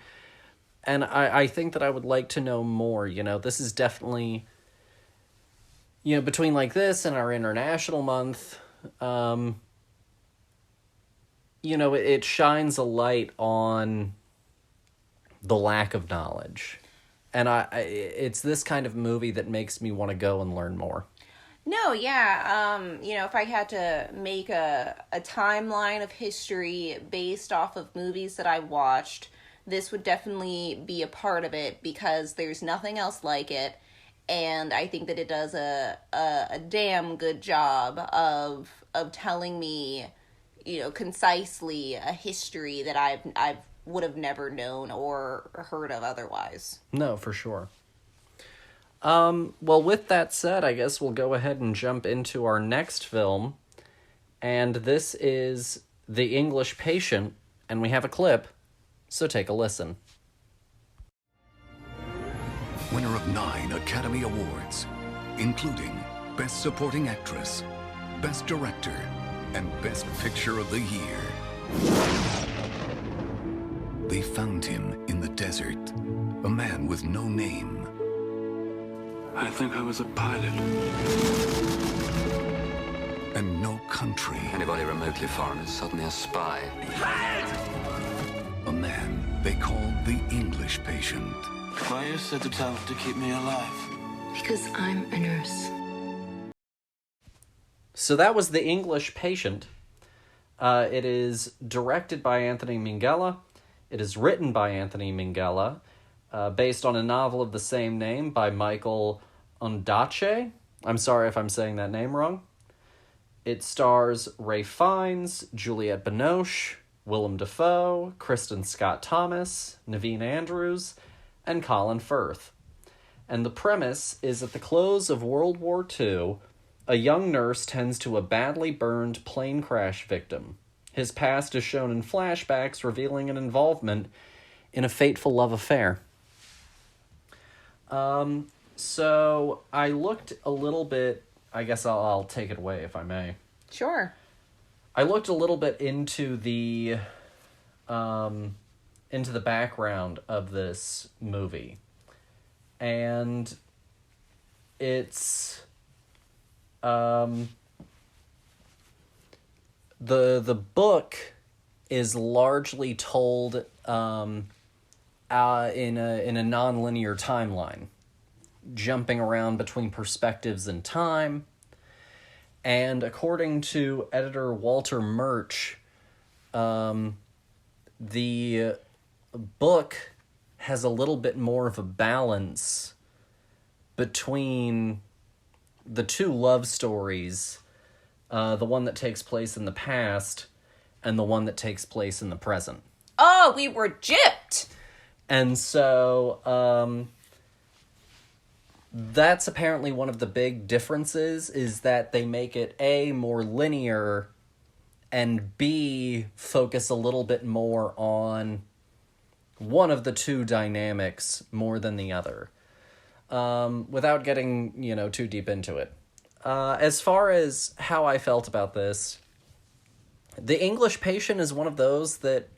I think that I would like to know more. This is definitely, between like this and our international month, it shines a light on the lack of knowledge. And it's this kind of movie that makes me want to go and learn more. No, yeah. If I had to make a timeline of history based off of movies that I watched, this would definitely be a part of it, because there's nothing else like it. And I think that it does a damn good job of telling me, concisely a history that I would have never known or heard of otherwise. No, for sure. Well, with that said, I guess we'll go ahead and jump into our next film. And this is The English Patient, and we have a clip, so take a listen. Winner of 9 Academy Awards, including Best Supporting Actress, Best Director, and Best Picture of the Year. They found him in the desert, a man with no name. I think I was a pilot. And no country. Anybody remotely foreign is suddenly a spy. A man they called the English Patient. Why are you so determined to keep me alive? Because I'm a nurse. So that was The English Patient. It is directed by Anthony Minghella. It is written by Anthony Minghella, based on a novel of the same name by Michael Ondaatje. I'm sorry if I'm saying that name wrong. It stars Ralph Fiennes, Juliette Binoche, Willem Dafoe, Kristen Scott Thomas, Naveen Andrews, and Colin Firth. And the premise is at the close of World War II, a young nurse tends to a badly burned plane crash victim. His past is shown in flashbacks, revealing an involvement in a fateful love affair. So I looked a little bit, I guess I'll take it away if I may. Sure. I looked a little bit into the background of this movie. And it's the book is largely told in a non-linear timeline, jumping around between perspectives and time. And according to editor Walter Murch, the book has a little bit more of a balance between the two love stories, the one that takes place in the past and the one that takes place in the present. Oh, we were gypped! And so, that's apparently one of the big differences, is that they make it A, more linear, and B, focus a little bit more on one of the two dynamics more than the other. Without getting, too deep into it. As far as how I felt about this, The English Patient is one of those that,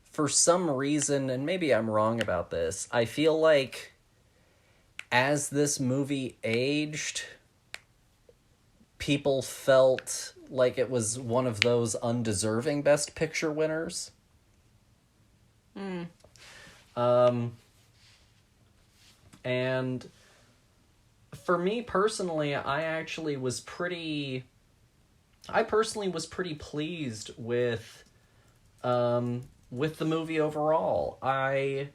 for some reason, and maybe I'm wrong about this, I feel like as this movie aged, people felt like it was one of those undeserving Best Picture winners. And for me personally, I personally was pretty pleased with the movie overall. I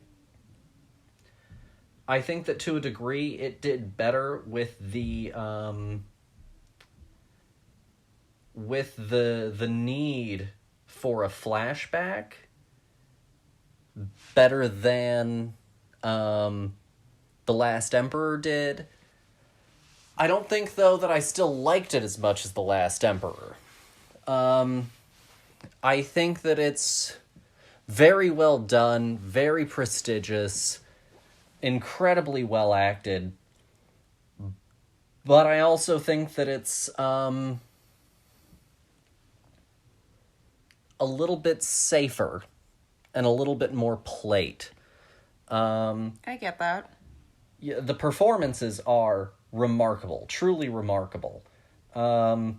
think that to a degree it did better with the need for a flashback better than The Last Emperor did. I don't think, though, that I still liked it as much as The Last Emperor. I think that it's very well done, very prestigious, incredibly well acted, but I also think that it's a little bit safer and a little bit more plate. I get that. Yeah, the performances are remarkable, truly remarkable. But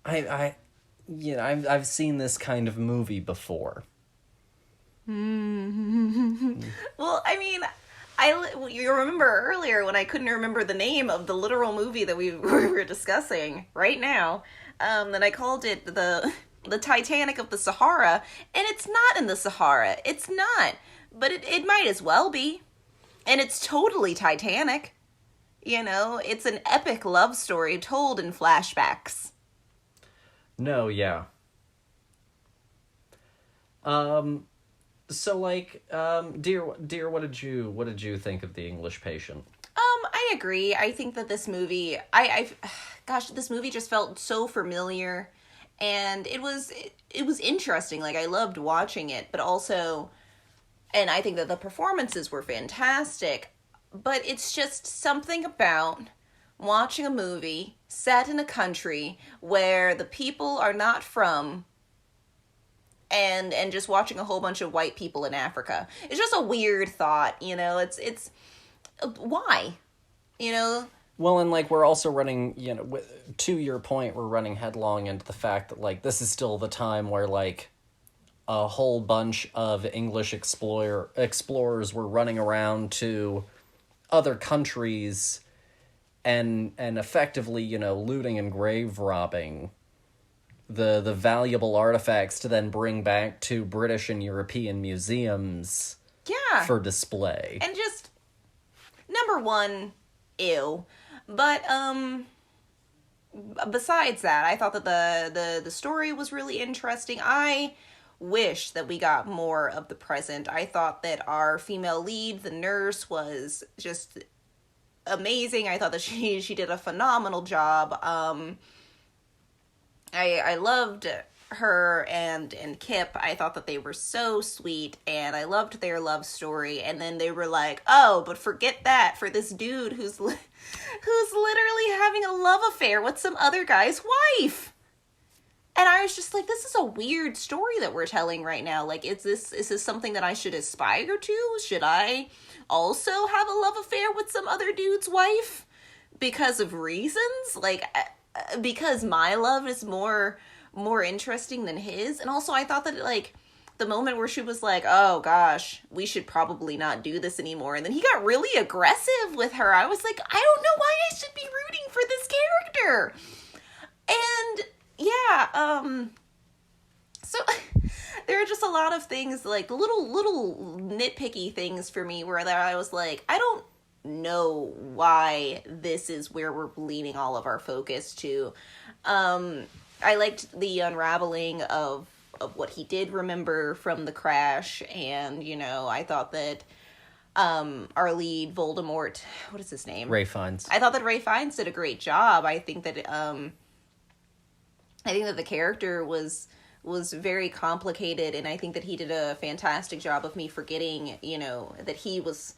I've seen this kind of movie before. Well, I mean, you remember earlier when I couldn't remember the name of the literal movie that we were discussing right now, that I called it the Titanic of the Sahara, and it's not in the Sahara. It's not. But it might as well be. And it's totally Titanic. It's an epic love story told in flashbacks. No, yeah. So dear, what did you think of The English Patient? I agree. I think that this movie, this movie just felt so familiar, and it was interesting. Like, I loved watching it, but also, and I think that the performances were fantastic, but it's just something about watching a movie set in a country where the people are not from, and just watching a whole bunch of white people in Africa. It's just a weird thought, it's why? Well, and we're also running, to your point, we're running headlong into the fact that this is still the time where a whole bunch of English explorers were running around to other countries and effectively, looting and grave robbing the valuable artifacts to then bring back to British and European museums for display. And just, number one, ew. But, besides that, I thought that the story was really interesting. I wish that we got more of the present. I thought that our female lead, the nurse, was just amazing. I thought that she did a phenomenal job. I loved her and Kip. I thought that they were so sweet, and I loved their love story. And then they were like, oh, but forget that for this dude who's literally having a love affair with some other guy's wife. And I was just like, this is a weird story that we're telling right now. Like, is this something that I should aspire to? Should I also have a love affair with some other dude's wife because of reasons? Like, because my love is more interesting than his. And also I thought that, like, the moment where she was like, oh gosh, we should probably not do this anymore, and then he got really aggressive with her, I was like, I don't know why I should be rooting for this character. And yeah, so there are just a lot of things, like little nitpicky things for me where I was like, I don't know why this is where we're leaning all of our focus to. I liked the unraveling of what he did remember from the crash, and, you know, I thought that our lead Voldemort, what is his name? Ralph Fiennes. I thought that Ralph Fiennes did a great job. I think that the character was very complicated, and I think that he did a fantastic job of me forgetting, you know, that he was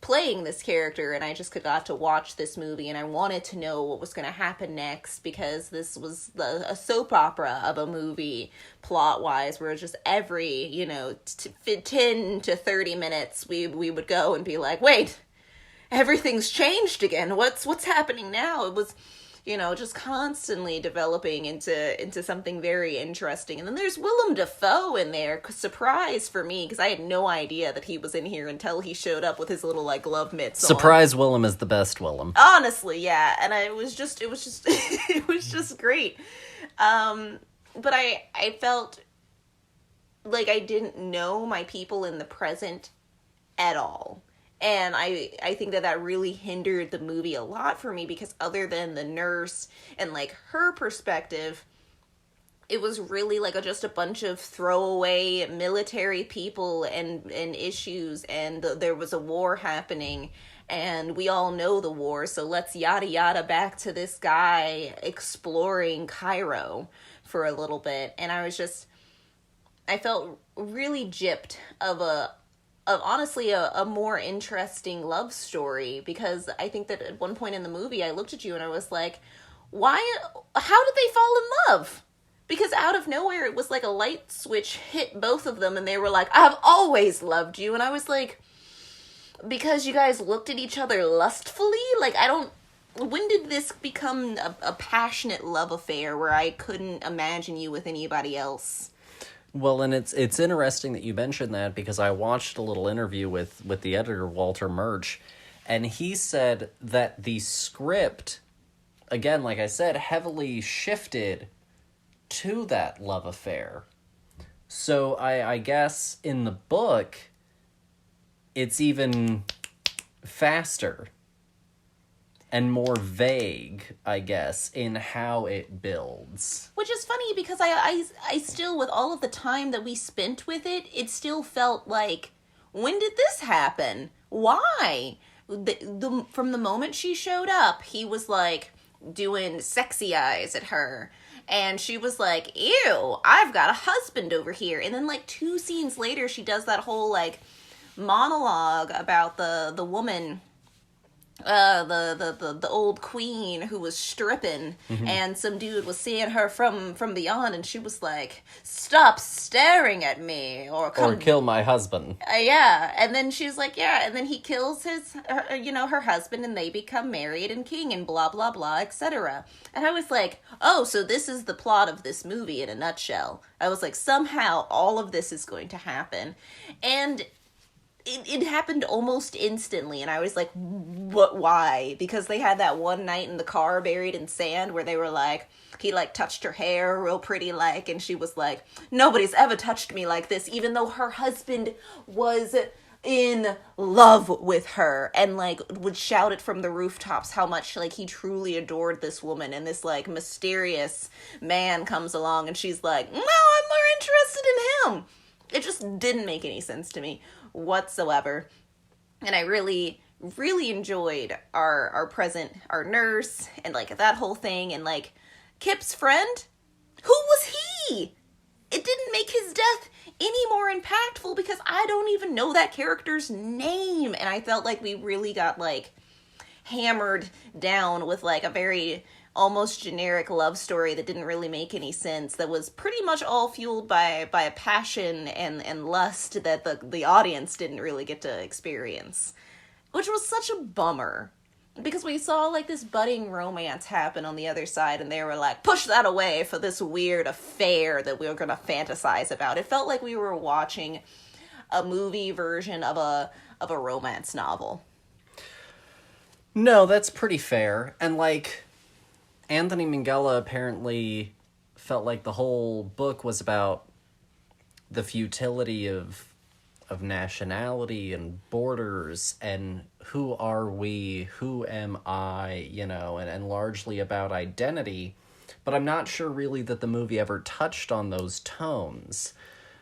playing this character, and I just got to watch this movie, and I wanted to know what was going to happen next, because this was a soap opera of a movie, plot-wise, where just every, you know, 10 to 30 minutes, we would go and be like, wait, everything's changed again, what's happening now? It was, you know, just constantly developing into something very interesting. And then there's Willem Dafoe in there, surprise for me, because I had no idea that he was in here until he showed up with his little, like, glove mitts Surprise on. Willem is the best Willem. Honestly, yeah. And it was just it was just great. But I felt like I didn't know my people in the present at all. And I think that really hindered the movie a lot for me, because other than the nurse and, like, her perspective, it was really like just a bunch of throwaway military people and issues, and there was a war happening, and we all know the war, so let's yada yada back to this guy exploring Cairo for a little bit. And I felt really gypped of honestly a more interesting love story, because I think that at one point in the movie I looked at you and I was like, how did they fall in love? Because out of nowhere it was like a light switch hit both of them, and they were like, I've always loved you. And I was like, because you guys looked at each other lustfully? Like, when did this become a passionate love affair where I couldn't imagine you with anybody else? Well, and it's interesting that you mentioned that, because I watched a little interview with the editor, Walter Murch, and he said that the script, again, like I said, heavily shifted to that love affair. So I guess in the book, it's even faster and more vague, I guess, in how it builds. Which is funny, because I still, with all of the time that we spent with it, it still felt like, when did this happen? Why? From the moment she showed up, he was, like, doing sexy eyes at her. And she was like, ew, I've got a husband over here. And then, like, 2 scenes later, she does that whole, like, monologue about the woman, the old queen who was stripping, mm-hmm. and some dude was seeing her from beyond, and she was like, stop staring at me, or kill my husband. Yeah. And then she's like, yeah, and then he kills her husband, and they become married and king, and blah blah blah, etc. And I was like, oh, so this is the plot of this movie in a nutshell. I was like, somehow all of this is going to happen. And it happened almost instantly, and I was like, what, why? Because they had that one night in the car buried in sand where they were like, he, like, touched her hair real pretty, like, and she was like, nobody's ever touched me like this, even though her husband was in love with her, and, like, would shout it from the rooftops how much, like, he truly adored this woman, and this, like, mysterious man comes along, and she's like, no, I'm more interested in him. It just didn't make any sense to me whatsoever. And I really, really enjoyed our nurse, and, like, that whole thing, and, like, Kip's friend. Who was he? It didn't make his death any more impactful, because I don't even know that character's name, and I felt like we really got, like, hammered down with, like, a very almost generic love story that didn't really make any sense, that was pretty much all fueled by a passion and lust that the audience didn't really get to experience, which was such a bummer. Because we saw, like, this budding romance happen on the other side, and they were like, push that away for this weird affair that we were going to fantasize about. It felt like we were watching a movie version of a romance novel. No, that's pretty fair. And, like, Anthony Minghella apparently felt like the whole book was about the futility of nationality and borders and who are we, who am I, you know, and largely about identity. But I'm not sure really that the movie ever touched on those tones.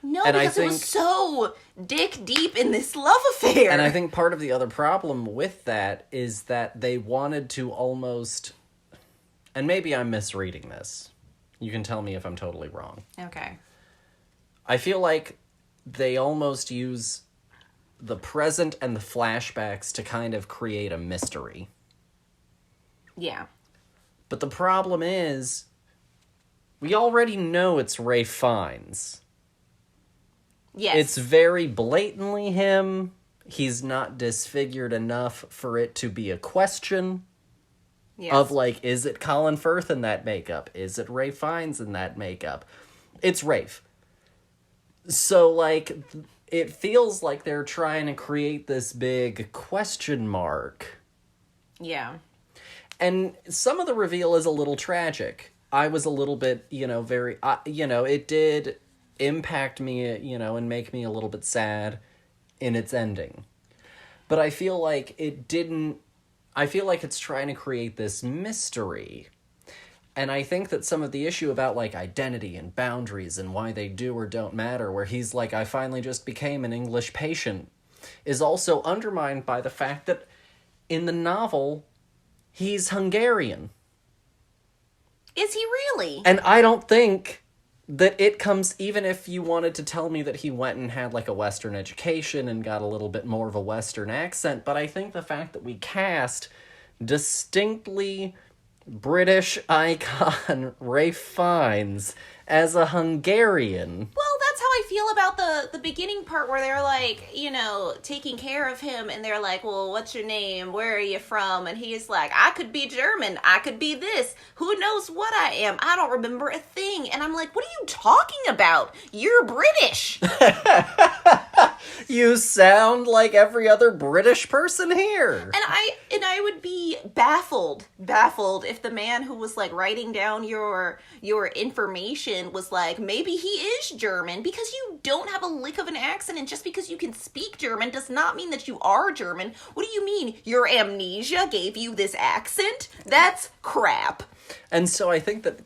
No, and because it was so dick deep in this love affair. And I think part of the other problem with that is that they wanted to almost, and maybe I'm misreading this. You can tell me if I'm totally wrong. Okay. I feel like they almost use the present and the flashbacks to kind of create a mystery. Yeah. But the problem is, we already know it's Ralph Fiennes. Yes. It's very blatantly him. He's not disfigured enough for it to be a question. Yes. Of, like, is it Colin Firth in that makeup? Is it Ralph Fiennes in that makeup? It's Rafe. So, like, it feels like they're trying to create this big question mark. Yeah. And some of the reveal is a little tragic. I was a little bit, very, it did impact me, and make me a little bit sad in its ending. But I feel like it's trying to create this mystery. And I think that some of the issue about, like, identity and boundaries and why they do or don't matter, where he's like, I finally just became an English patient, is also undermined by the fact that in the novel, he's Hungarian. Is he really? And I don't think that it comes, even if you wanted to tell me that he went and had, like, a Western education and got a little bit more of a Western accent, but I think the fact that we cast distinctly British icon Ralph Fiennes as a Hungarian. Well, that's how I feel about the beginning part where they're like, taking care of him, and they're like, well, what's your name? Where are you from? And he's like, I could be German. I could be this. Who knows what I am? I don't remember a thing. And I'm like, what are you talking about? You're British. You sound like every other British person here. And I would be baffled if the man who was, like, writing down your information was like, maybe he is German, because you don't have a lick of an accent, and just because you can speak German does not mean that you are German. What do you mean? Your amnesia gave you this accent? That's crap. And so I think that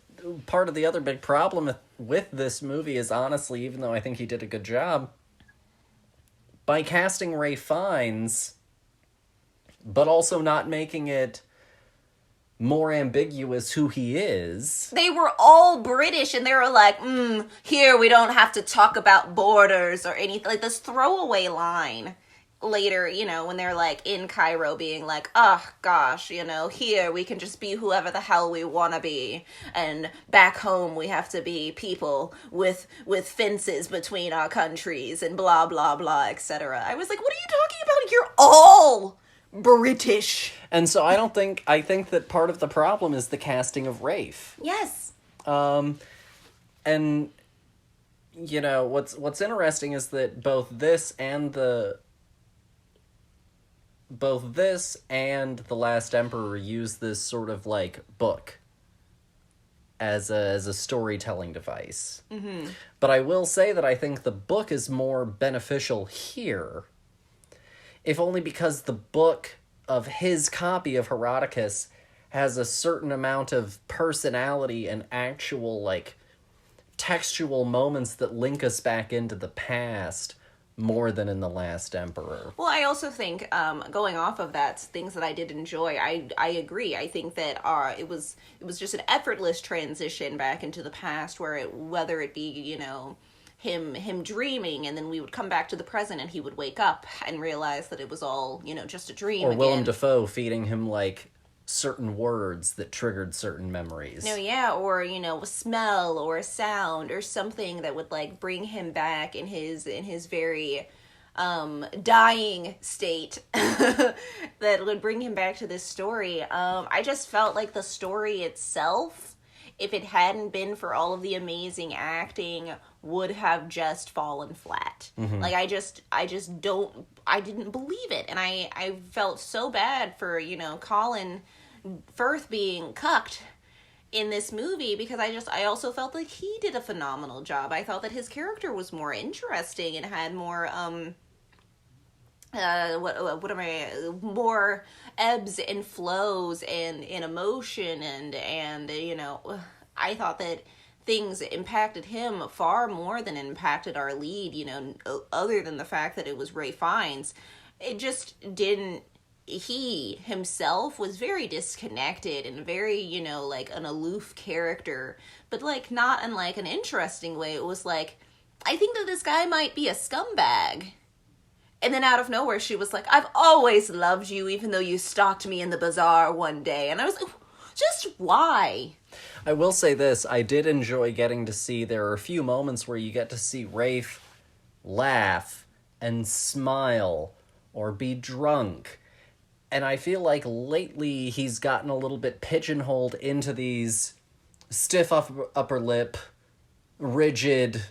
part of the other big problem with this movie is, honestly, even though I think he did a good job, by casting Ralph Fiennes, but also not making it more ambiguous who he is. They were all British, and they were like, here we don't have to talk about borders or anything. Like, this throwaway line later, when they're, like, in Cairo being like, oh, gosh, here we can just be whoever the hell we want to be. And back home we have to be people with fences between our countries and blah, blah, blah, etc. I was like, what are you talking about? You're all British. And so I think that part of the problem is the casting of Rafe. Yes. And, what's interesting is that both this and The Last Emperor use this sort of, like, book as a storytelling device. Mm-hmm. But I will say that I think the book is more beneficial here, if only because the book of his copy of Herodotus has a certain amount of personality and actual, like, textual moments that link us back into the past more than in The Last Emperor. Well, I also think, going off of that, things that I did enjoy, I agree. I think that it was just an effortless transition back into the past, whether it be, him dreaming, and then we would come back to the present, and he would wake up and realize that it was all, just a dream Or again. Willem Dafoe feeding him, like, certain words that triggered certain memories. No, yeah, or, you know, a smell or a sound or something that would, like, bring him back in his very dying state that would bring him back to this story. I just felt like the story itself, if it hadn't been for all of the amazing acting, would have just fallen flat. Like, I didn't believe it. And I felt so bad for, you know, Colin Firth being cucked in this movie, because I also felt like he did a phenomenal job. I thought that his character was more interesting and had more more ebbs and flows and emotion, and you know, I thought that things impacted him far more than it impacted our lead, you know, other than the fact that it was Ralph Fiennes. It just didn't. He himself was very disconnected and very, you know, like an aloof character, but like not in like an interesting way. It was like, I think that this guy might be a scumbag. And then out of nowhere, she was like, I've always loved you, even though you stalked me in the bazaar one day. And I was like, just why? I will say this, I did enjoy getting to see, there are a few moments where you get to see Rafe laugh and smile or be drunk. And I feel like lately he's gotten a little bit pigeonholed into these stiff upper lip, rigid,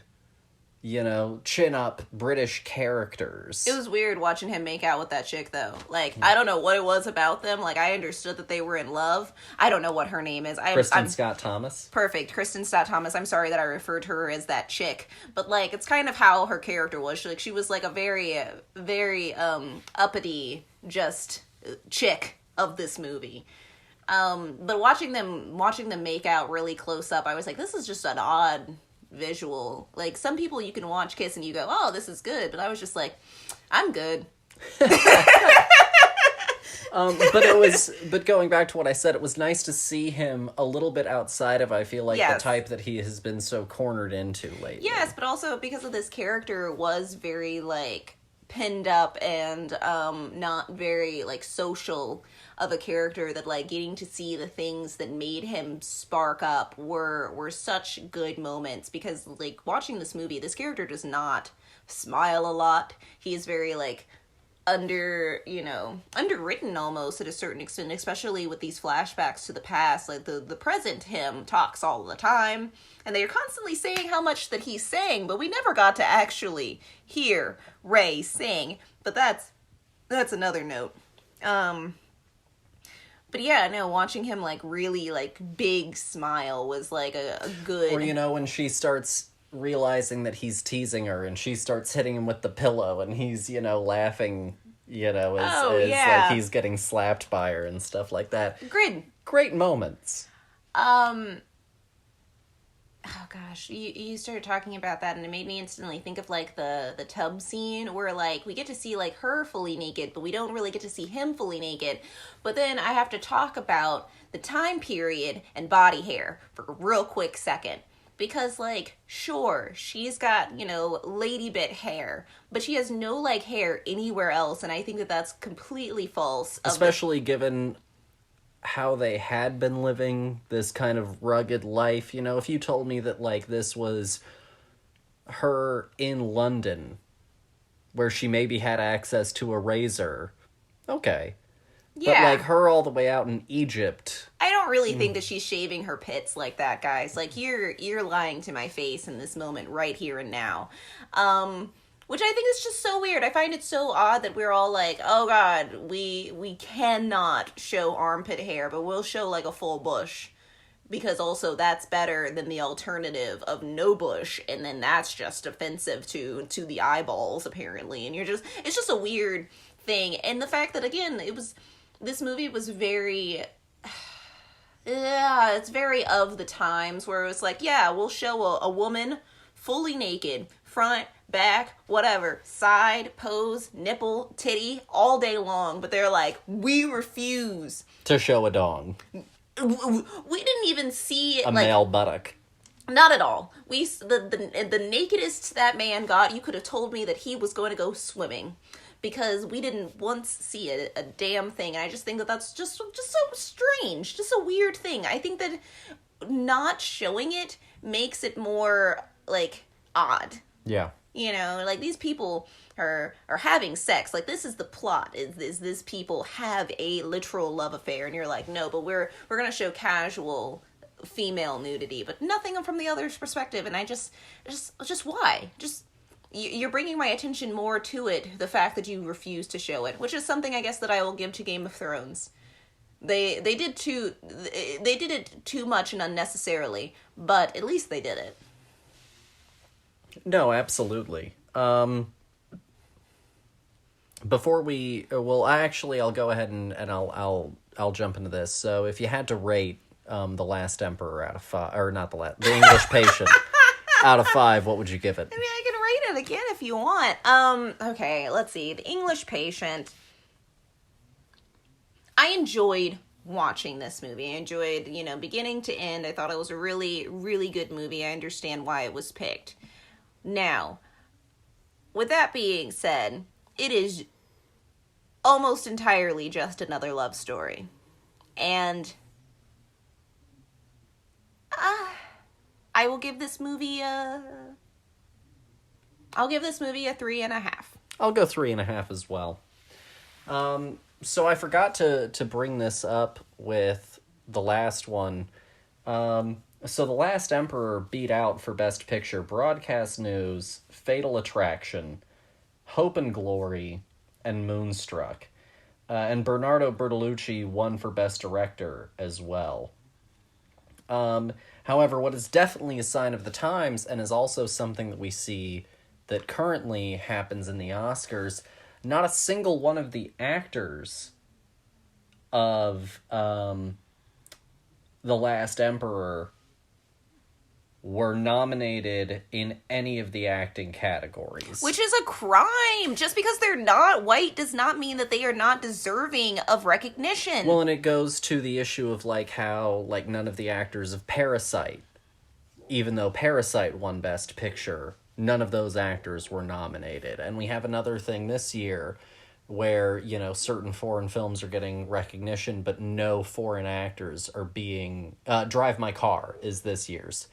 you know, chin up British characters. It was weird watching him make out with that chick, though. Like, I don't know what it was about them. Like, I understood that they were in love. I don't know what her name is. Kristen Scott Thomas. Perfect. Kristen Scott Thomas. I'm sorry that I referred to her as that chick. But, like, it's kind of how her character was. She was like a very, very, uppity, just chick of this movie. But watching them make out really close up, I was like, this is just an odd visual. Like, some people you can watch kiss and you go, oh, this is good, but I was just like, I'm good. But going back to what I said, it was nice to see him a little bit outside of, I feel like, the type that he has been so cornered into lately. Yes, but also because of this character was very, like, pinned up and not very, like, social of a character, that, like, getting to see the things that made him spark up were such good moments. Because, like, watching this movie, this character does not smile a lot. He is very, like, underwritten almost at a certain extent, especially with these flashbacks to the past. Like, the present him talks all the time, and they are constantly saying how much that he's saying, but we never got to actually hear Ray sing. But that's another note. But yeah, no, watching him, like, really, like, big smile was, like, a good... Or, you know, when she starts realizing that he's teasing her, and she starts hitting him with the pillow, and he's, you know, laughing, you know, as like, he's getting slapped by her and stuff like that. Great moments. Oh gosh, you started talking about that and it made me instantly think of, like, the tub scene where, like, we get to see, like, her fully naked, but we don't really get to see him fully naked. But then I have to talk about the time period and body hair for a real quick second. Because, like, sure, she's got, you know, lady bit hair, but she has no, like, hair anywhere else, and I think that that's completely false. Especially given how they had been living this kind of rugged life. You know, if you told me that, like, this was her in London, where she maybe had access to a razor, okay. Yeah. But, like, her all the way out in Egypt... I don't really think that she's shaving her pits like that, guys. Like, you're lying to my face in this moment right here and now. Which I think is just so weird. I find it so odd that we're all like, oh god, we cannot show armpit hair, but we'll show, like, a full bush. Because also that's better than the alternative of no bush, and then that's just offensive to the eyeballs, apparently. And it's just a weird thing. And the fact that, again, this movie was very... Yeah, it's very of the times, where it was like, yeah, we'll show a woman fully naked, front, back, whatever, side, pose, nipple, titty, all day long, but they're like, we refuse to show a dong. We didn't even see a male buttock. Not at all. The nakedest that man got, you could have told me that he was going to go swimming. because we didn't once see a damn thing. And I just think that that's just so strange, just a weird thing. I think that not showing it makes it more, like, odd. Yeah. You know, like, these people are having sex. Like, this is the plot, is this people have a literal love affair, and you're like, no, but we're gonna show casual female nudity, but nothing from the other's perspective. And I just why? Just, you're bringing my attention more to it, the fact that you refuse to show it, which is something I guess that I will give to Game of Thrones. They did it too much and unnecessarily, but at least they did it. No, absolutely. Before we, well, I'll go ahead and I'll jump into this. So, if you had to rate The Last Emperor out of 5, or not The English Patient out of 5, what would you give it? I mean, I can rate it again if you want. Okay, let's see. The English Patient. I enjoyed watching this movie. I enjoyed, beginning to end. I thought it was a really, really good movie. I understand why it was picked. Now, with that being said, it is almost entirely just another love story. And I will give this movie a 3.5. I'll go 3.5 as well. So I forgot to bring this up with the last one. So The Last Emperor beat out for Best Picture Broadcast News, Fatal Attraction, Hope and Glory, and Moonstruck. And Bernardo Bertolucci won for Best Director as well. However, what is definitely a sign of the times, and is also something that we see that currently happens in the Oscars, not a single one of the actors of The Last Emperor were nominated in any of the acting categories. Which is a crime! Just because they're not white does not mean that they are not deserving of recognition. Well, and it goes to the issue of, how, none of the actors of Parasite, even though Parasite won Best Picture, none of those actors were nominated. And we have another thing this year where, certain foreign films are getting recognition, but no foreign actors are being... Drive My Car is this year's.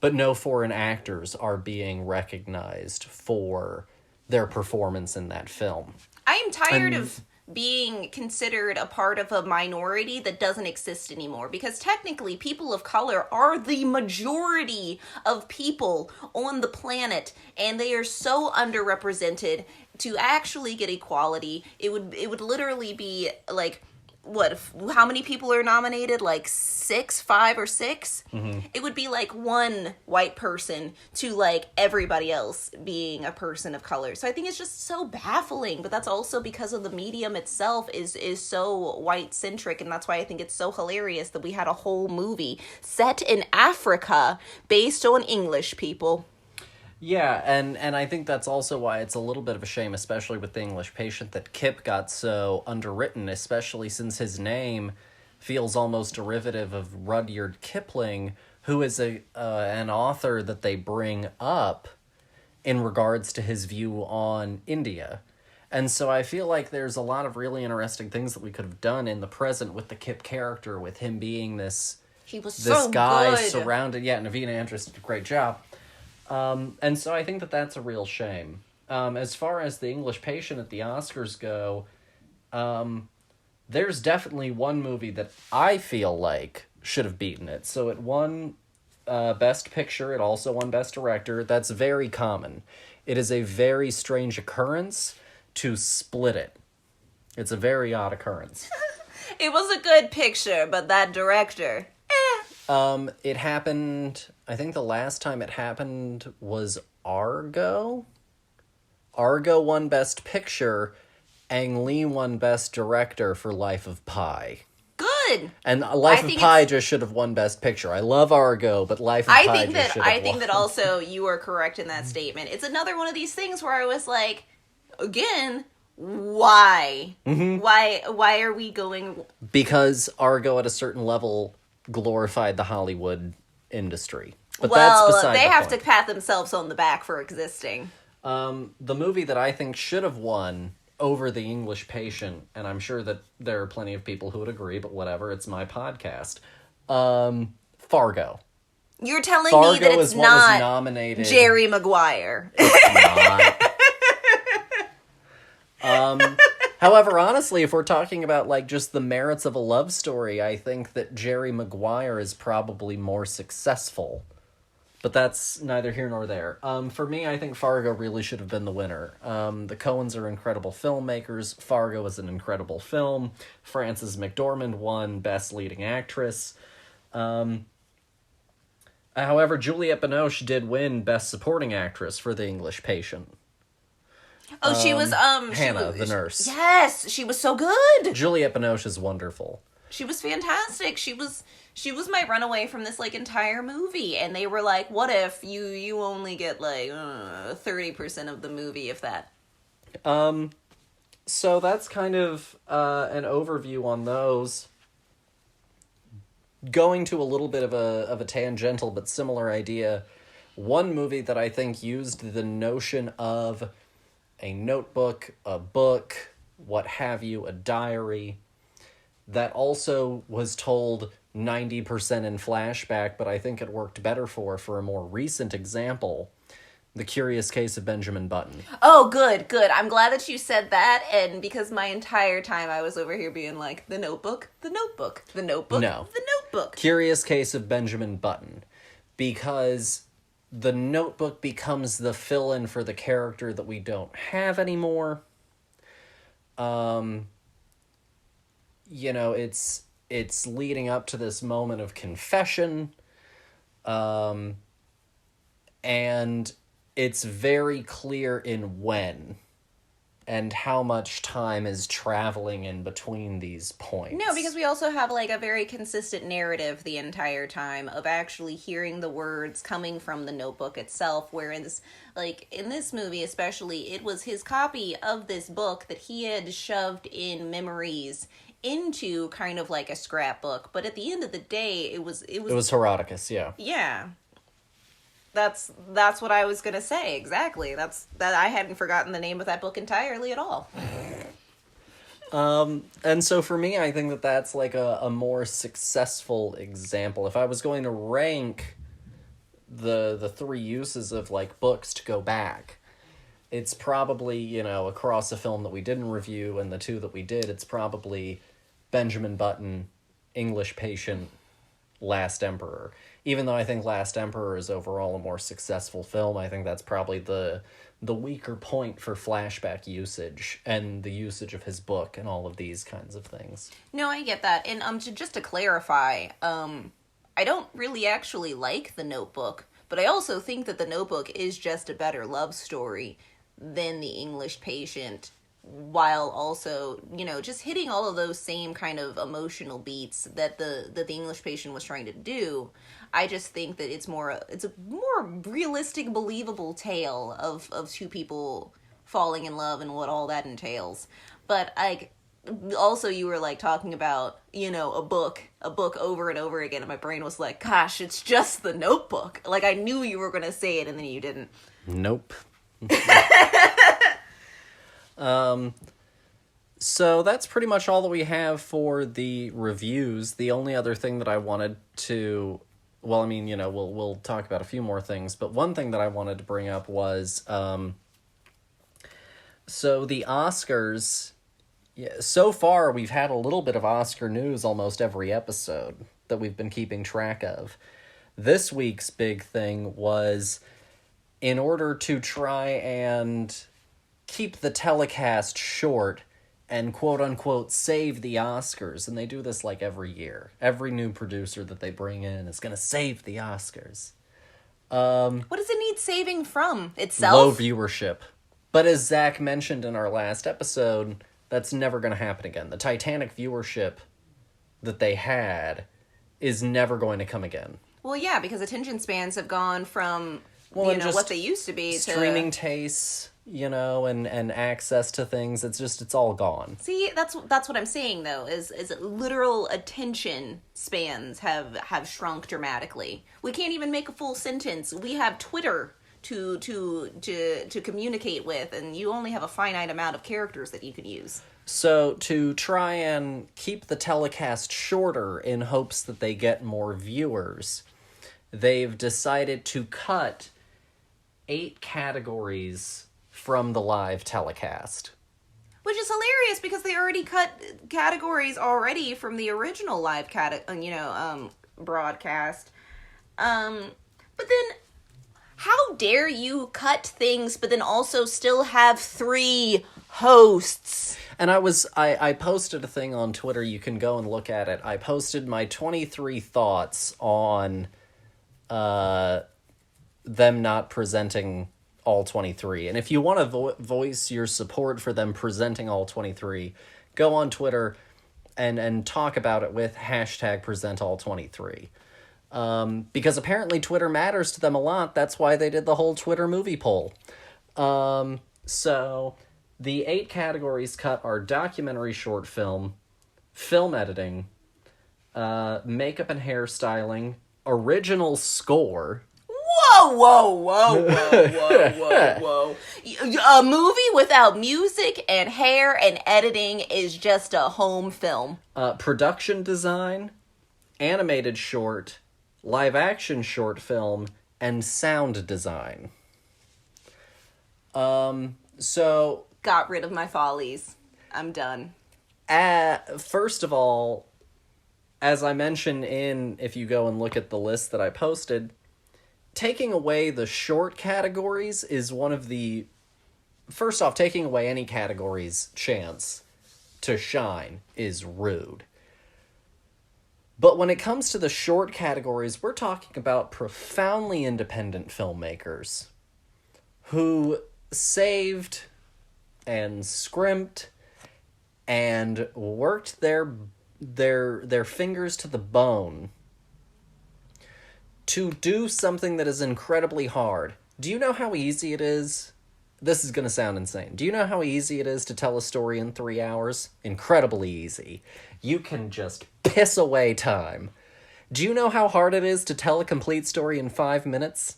But no foreign actors are being recognized for their performance in that film. I am tired of being considered a part of a minority that doesn't exist anymore, because technically people of color are the majority of people on the planet, and they are so underrepresented. To actually get equality, it would literally be how many people are nominated? 5 or 6? Mm-hmm. It would be one white person to everybody else being a person of color. So I think it's just so baffling, but that's also because of the medium itself is so white centric, and that's why I think it's so hilarious that we had a whole movie set in Africa based on English people. Yeah, and I think that's also why it's a little bit of a shame, especially with The English Patient, that Kip got so underwritten, especially since his name feels almost derivative of Rudyard Kipling, who is an author that they bring up in regards to his view on India. And so I feel like there's a lot of really interesting things that we could have done in the present with the Kip character, with him being this guy good. surrounded... Yeah, Navina Andress did a great job. And so I think that that's a real shame. As far as The English Patient at the Oscars go, there's definitely one movie that I feel like should have beaten it. So it won Best Picture, it also won Best Director. That's very common. It is a very strange occurrence to split it. It's a very odd occurrence. It was a good picture, but that director... It happened, I think the last time it happened was Argo. Argo won Best Picture, Ang Lee won Best Director for Life of Pi. Good! And Life of Pi just should have won Best Picture. I love Argo, but Life of Pi just should have won. I think that also you are correct in that statement. It's another one of these things where I was like, again... Why? Mm-hmm. Why are we going... Because Argo at a certain level glorified the Hollywood industry. But well, that's beside they the have point. to pat themselves on the back for existing. The movie that I think should have won, over The English Patient, and I'm sure that there are plenty of people who would agree, but whatever, it's my podcast. Fargo. You're telling Fargo me that it's is what was not nominated. Jerry Maguire. However, honestly, if we're talking about like just the merits of a love story, I think that Jerry Maguire is probably more successful. But that's neither here nor there. For me, I think Fargo really should have been the winner. The Coens are incredible filmmakers. Fargo is an incredible film. Frances McDormand won Best Leading Actress. However, Juliette Binoche did win Best Supporting Actress for The English Patient. Oh, she was Hannah, the nurse. Yes, she was so good. Juliette Binoche is wonderful. She was fantastic. She was my runaway from this like entire movie, and they were like, "What if you only get like 30% of the movie, if that?" So that's kind of an overview on those. Going to a little bit of a tangential but similar idea, one movie that I think used the notion of a notebook, a book, what have you, a diary, that also was told 90% in flashback, but I think it worked better for a more recent example, The Curious Case of Benjamin Button. Oh, good. I'm glad that you said that, and because my entire time I was over here being like, the Notebook, the Notebook, the Notebook, No. the Notebook. Curious Case of Benjamin Button, because the Notebook becomes the fill-in for the character that we don't have anymore. You know, it's leading up to this moment of confession, and it's very clear in when and how much time is traveling in between these points. No, because we also have like a very consistent narrative the entire time of actually hearing the words coming from the notebook itself, whereas like in this movie especially, it was his copy of this book that he had shoved in memories into kind of like a scrapbook, but at the end of the day it was Herodotus, yeah. Yeah. That's what I was gonna say, exactly. That I hadn't forgotten the name of that book entirely at all. And so for me, I think that that's like a more successful example. If I was going to rank the three uses of like books to go back, it's probably, you know, across a film that we didn't review and the two that we did, it's probably Benjamin Button, English Patient, Last Emperor. Even though I think Last Emperor is overall a more successful film, I think that's probably the weaker point for flashback usage and the usage of his book and all of these kinds of things. No, I get that. And just to clarify, I don't really actually like The Notebook, but I also think that The Notebook is just a better love story than The English Patient, while also, you know, just hitting all of those same kind of emotional beats that the English Patient was trying to do. I just think that it's a more realistic, believable tale of two people falling in love and what all that entails. But also you were like talking about, you know, a book over and over again, and my brain was like, gosh, it's just The Notebook. Like I knew you were going to say it and then you didn't. Nope. So that's pretty much all that we have for the reviews. The only other thing that I wanted to, well, I mean, you know, we'll talk about a few more things, but one thing that I wanted to bring up was, so the Oscars, so far we've had a little bit of Oscar news almost every episode that we've been keeping track of. This week's big thing was, in order to try and keep the telecast short and quote-unquote save the Oscars, and they do this like every year. Every new producer that they bring in is going to save the Oscars. What does it need saving from? Itself? Low viewership. But as Zach mentioned in our last episode, that's never going to happen again. The Titanic viewership that they had is never going to come again. Well, yeah, because attention spans have gone from, what they used to be streaming tastes, you know, and access to things. It's all gone. See, that's what I'm saying though, is literal attention spans have shrunk dramatically. We can't even make a full sentence. We have Twitter to communicate with, and you only have a finite amount of characters that you can use. So, to try and keep the telecast shorter in hopes that they get more viewers, they've decided to cut 8 categories from the live telecast. Which is hilarious because they already cut categories already from the original live broadcast. But then, how dare you cut things but then also still have 3 hosts? And I posted a thing on Twitter, you can go and look at it. I posted my 23 thoughts on them not presenting all 23. And if you want to voice your support for them presenting all 23, go on Twitter and talk about it with #PresentAll23. Because apparently Twitter matters to them a lot. That's why they did the whole Twitter movie poll. So the 8 categories cut are documentary short film, film editing, makeup and hairstyling, original score. Whoa. A movie without music and hair and editing is just a home film. Production design, animated short, live action short film, and sound design. So got rid of my follies. I'm done. First of all, as I mentioned if you go and look at the list that I posted, taking away the short categories is one of the... First off, taking away any category's chance to shine is rude. But when it comes to the short categories, we're talking about profoundly independent filmmakers who saved and scrimped and worked their fingers to the bone to do something that is incredibly hard. Do you know how easy it is? This is going to sound insane. Do you know how easy it is to tell a story in 3 hours? Incredibly easy. You can just piss away time. Do you know how hard it is to tell a complete story in 5 minutes?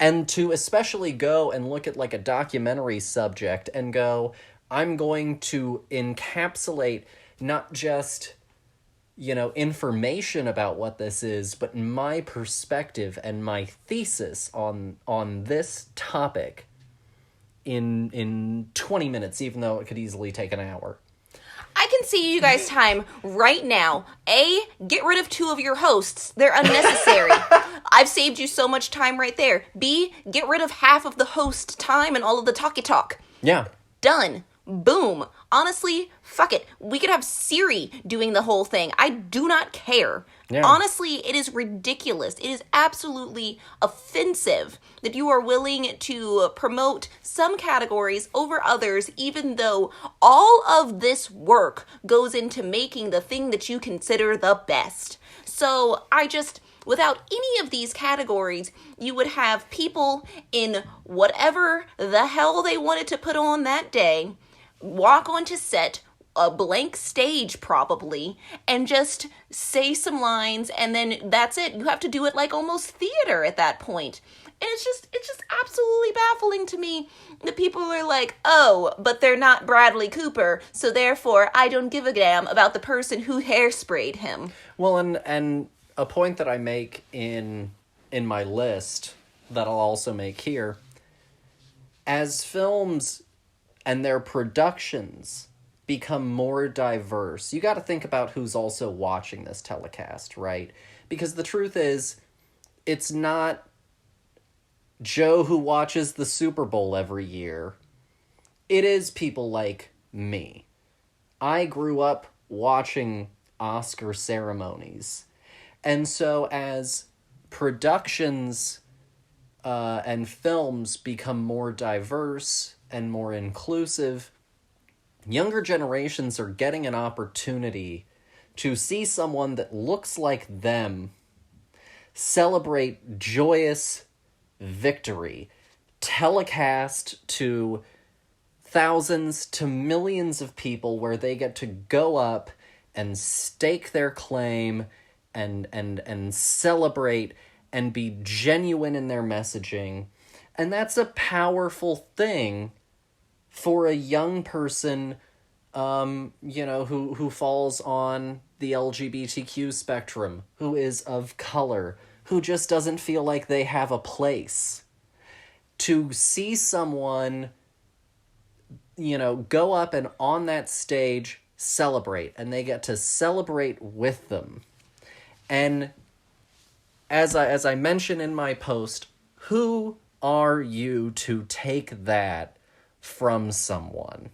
And to especially go and look at like a documentary subject and go, I'm going to encapsulate not just, information about what this is, but my perspective and my thesis on this topic in 20 minutes, even though it could easily take an hour. I can see you guys' time right now. A, get rid of 2 of your hosts. They're unnecessary. I've saved you so much time right there. B, get rid of half of the host time and all of the talky talk. Yeah. Done. Boom. Honestly, fuck it. We could have Siri doing the whole thing. I do not care. Yeah. Honestly, it is ridiculous. It is absolutely offensive that you are willing to promote some categories over others, even though all of this work goes into making the thing that you consider the best. So without any of these categories, you would have people in whatever the hell they wanted to put on that day walk onto set, a blank stage probably, and just say some lines, and then that's it. You have to do it like almost theater at that point. And it's just absolutely baffling to me that people are like, oh, but they're not Bradley Cooper, so therefore I don't give a damn about the person who hairsprayed him. Well, and a point that I make in my list that I'll also make here, as films and their productions become more diverse, you got to think about who's also watching this telecast, right? Because the truth is, it's not Joe who watches the Super Bowl every year. It is people like me. I grew up watching Oscar ceremonies. And so as productions and films become more diverse and more inclusive, younger generations are getting an opportunity to see someone that looks like them celebrate joyous victory, telecast to thousands to millions of people, where they get to go up and stake their claim and celebrate and be genuine in their messaging. And that's a powerful thing for a young person, who falls on the LGBTQ spectrum, who is of color, who just doesn't feel like they have a place. To see someone, go up and on that stage celebrate, and they get to celebrate with them. And as I mentioned in my post, who are you to take that from someone?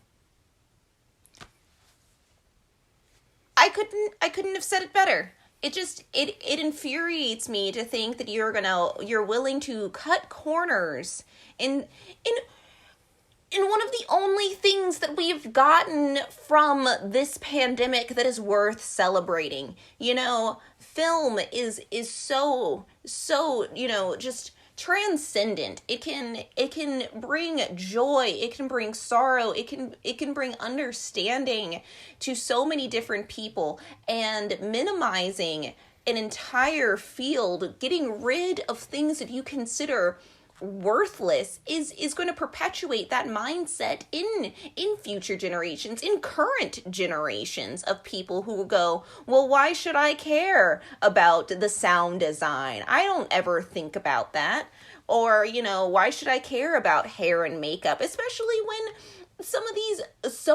I couldn't have said it better. It infuriates me to think that you're willing to cut corners in one of the only things that we've gotten from this pandemic that is worth celebrating. Film is so just transcendent. It can bring joy, it can bring sorrow, it can bring understanding to so many different people, and minimizing an entire field, getting rid of things that you consider worthless is going to perpetuate that mindset in future generations, in current generations of people who will go, well, why should I care about the sound design? I don't ever think about that. Or, why should I care about hair and makeup? Especially when some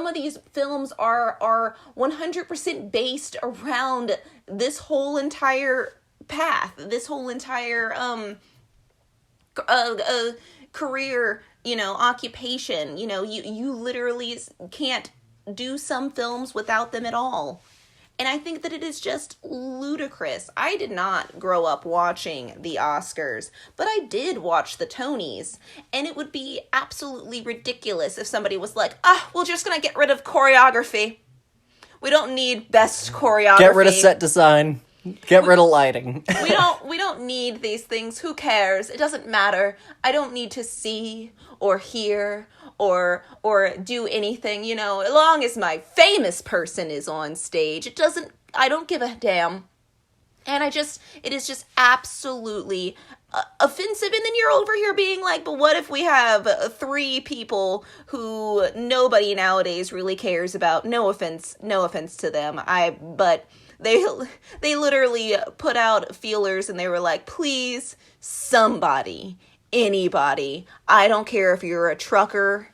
of these films are 100% based around this whole entire path, this whole entire career, occupation. You literally can't do some films without them at all. And I think that it is just ludicrous. I did not grow up watching the Oscars, but I did watch the Tonys. And it would be absolutely ridiculous if somebody was like, we're just going to get rid of choreography. We don't need best choreography. Get rid of set design. Get rid of lighting. we don't need these things. Who cares? It doesn't matter. I don't need to see or hear or do anything, as long as my famous person is on stage. I don't give a damn. And it is just absolutely offensive. And then you're over here being like, but what if we have 3 people who nobody nowadays really cares about? No offense to them. But they literally put out feelers and they were like, please, somebody, anybody, I don't care if you're a trucker,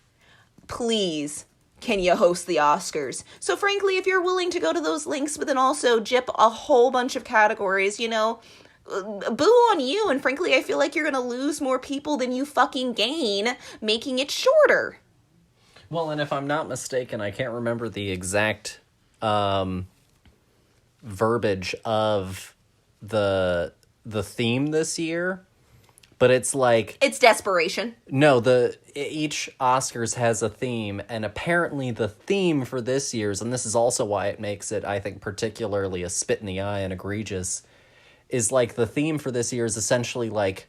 please, can you host the Oscars? So frankly, if you're willing to go to those links, but then also jip a whole bunch of categories, boo on you. And frankly, I feel like you're going to lose more people than you fucking gain making it shorter. Well, and if I'm not mistaken, I can't remember the exact verbiage of the theme this year, but it's like, it's desperation. No, each Oscars has a theme, and apparently the theme for this year's, and this is also why it makes it, I think, particularly a spit in the eye and egregious, is like the theme for this year is essentially like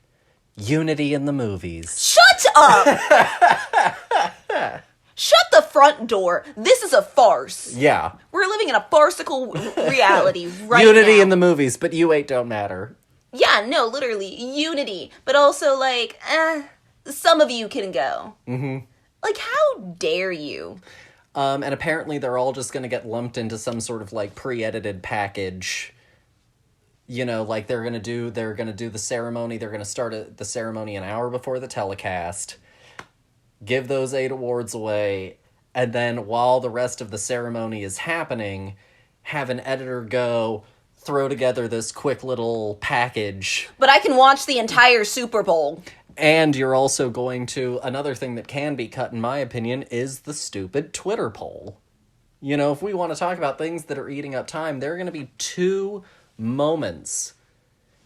unity in the movies. Shut up! Shut the front door. This is a farce. Yeah. We're living in a farcical reality right now. Unity in the movies, but you 8 don't matter. Yeah, no, literally, unity. But also, like, some of you can go. Mm-hmm. Like, how dare you? And apparently they're all just going to get lumped into some sort of, like, pre-edited package. Like, they're going to do the ceremony. They're going to start the ceremony an hour before the telecast. Give those 8 awards away. And then while the rest of the ceremony is happening, have an editor go throw together this quick little package. But I can watch the entire Super Bowl. And you're also going to, another thing that can be cut, in my opinion, is the stupid Twitter poll. If we want to talk about things that are eating up time, there are going to be 2 moments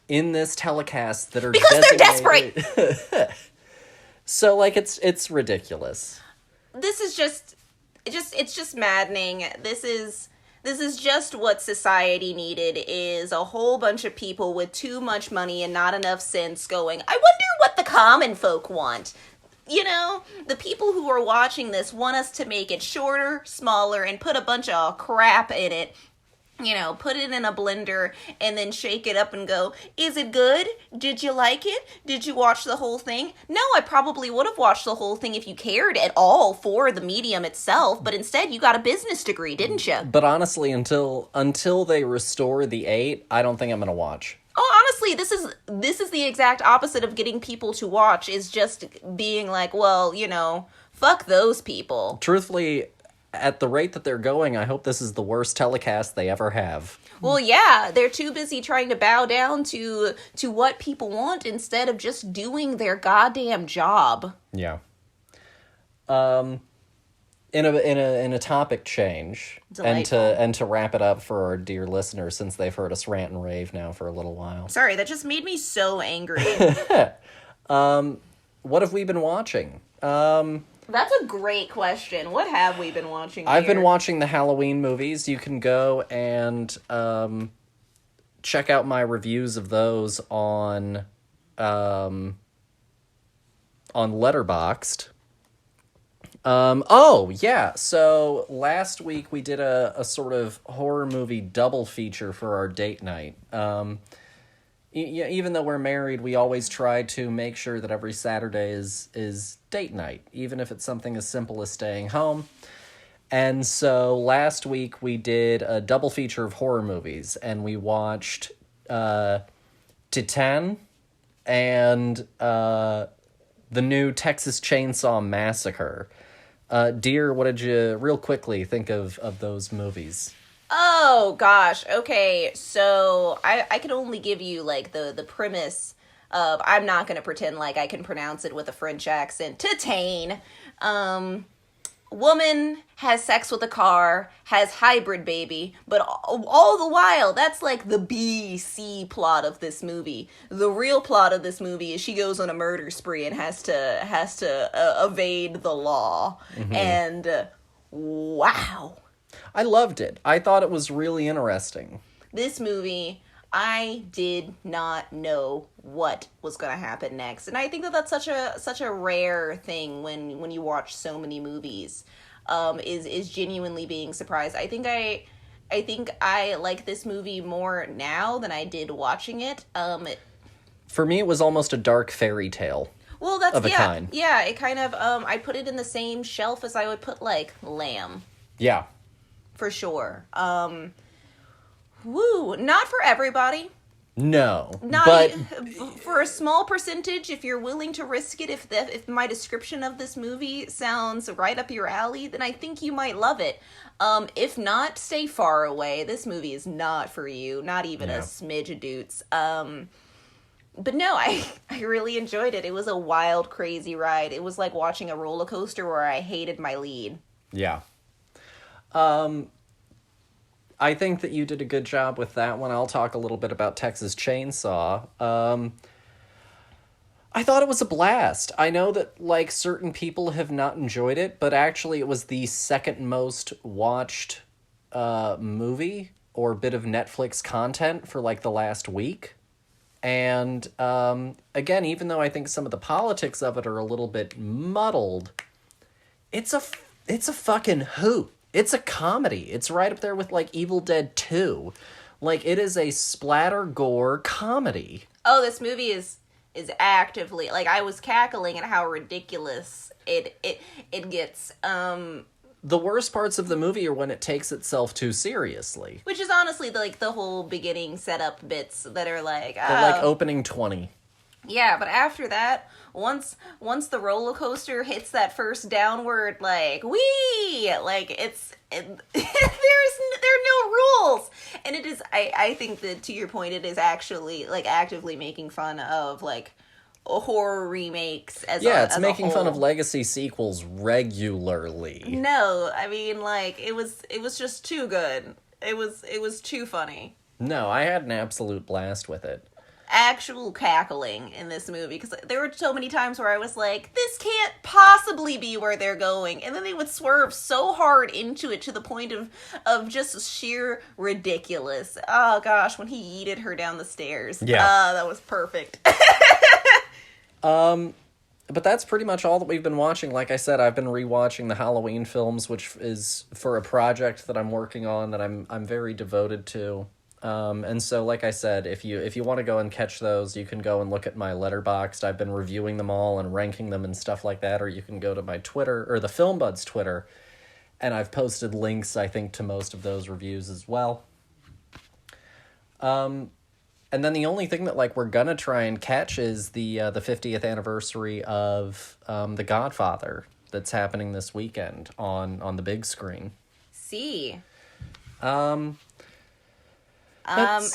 in this telecast that are because they're desperate. So, like, it's ridiculous. This is it's just maddening. This is just what society needed, is a whole bunch of people with too much money and not enough sense going, I wonder what the common folk want. The people who are watching this want us to make it shorter, smaller, and put a bunch of crap in it. you know, put it in a blender and then shake it up and go, is it good? Did you like it? Did you watch the whole thing? No, I probably would have watched the whole thing if you cared at all for the medium itself, but instead you got a business degree, didn't you? But honestly, until they restore the 8, I don't think I'm gonna watch. Oh, honestly, this is the exact opposite of getting people to watch, is just being like, well, you know, fuck those people. Truthfully, at the rate that they're going, I hope this is the worst telecast they ever have. Well, yeah, they're too busy trying to bow down to what people want instead of just doing their goddamn job. Yeah. In a topic change, Delightful. and to wrap it up for our dear listeners, since they've heard us rant and rave now for a little while. Sorry, that just made me so angry. What have we been watching? That's a great question. What have we been watching I've here? been watching the Halloween movies. You can go and check out my reviews of those on Letterboxd. Oh, yeah. So last week we did a sort of horror movie double feature for our date night. Even though we're married, we always try to make sure that every Saturday is date night, even if it's something as simple as staying home. And so last week we did a double feature of horror movies, and we watched Titan and the new Texas Chainsaw Massacre. Dear, what did you, real quickly, think of those movies? Oh, gosh. Okay, so I can only give you, like, the premise of, I'm not going to pretend like I can pronounce it with a French accent. Titan. Woman has sex with a car, has hybrid baby, but all the while, that's like the B-C plot of this movie. The real plot of this movie is she goes on a murder spree and has to evade the law. Mm-hmm. And wow. I loved it. I thought it was really interesting. This movie, I did not know what was going to happen next. And I think that that's such a rare thing when you watch so many movies, is genuinely being surprised. I think I like this movie more now than I did watching it. For me, it was almost a dark fairy tale. Well, that's, of a kind. Yeah, it kind of, I put it in the same shelf as I would put, like, Lamb. Yeah. For sure. Not for everybody. No. But for a small percentage, if you're willing to risk it, if my description of this movie sounds right up your alley, then I think you might love it. If not, stay far away. This movie is not for you. Not even a smidge of doots. But no, I really enjoyed it. It was a wild, crazy ride. It was like watching a roller coaster where I hated my lead. Yeah. I think that you did a good job with that one. I'll talk a little bit about Texas Chainsaw. I thought it was a blast. I know that, like, certain people have not enjoyed it, but actually it was the second most watched movie or bit of Netflix content for, like, the last week. And, again, even though I think some of the politics of it are a little bit muddled, it's a fucking hoot. It's a comedy. It's right up there with, like, Evil Dead 2. Like, it is a splatter gore comedy. Oh, this movie is actively, like, I was cackling at how ridiculous it gets. The worst parts of the movie are when it takes itself too seriously. Which is honestly, like, the whole beginning setup bits that are like, the, like, opening 20. Yeah, but after that, once the roller coaster hits that first downward, like, whee! Like, there are no rules! And it is, I think that, to your point, it is actually, like, actively making fun of, like, horror remakes as it's making fun of legacy sequels regularly. No, I mean, like, it was just too good. It was too funny. No, I had an absolute blast with it. Actual cackling in this movie, because there were so many times where I was like, this can't possibly be where they're going, and then they would swerve so hard into it to the point of just sheer ridiculous. Oh gosh, when he yeeted her down the stairs. Yeah. That was perfect. But that's pretty much all that we've been watching. Like I said, I've been rewatching the Halloween films, which is for a project that I'm working on that I'm very devoted to. And so, like I said, if you want to go and catch those, you can go and look at my Letterboxd. I've been reviewing them all and ranking them and stuff like that. Or you can go to my Twitter, or the Film Buds Twitter, and I've posted links, I think, to most of those reviews as well. And then the only thing that, like, we're gonna try and catch is the 50th anniversary of The Godfather that's happening this weekend on the big screen. See. I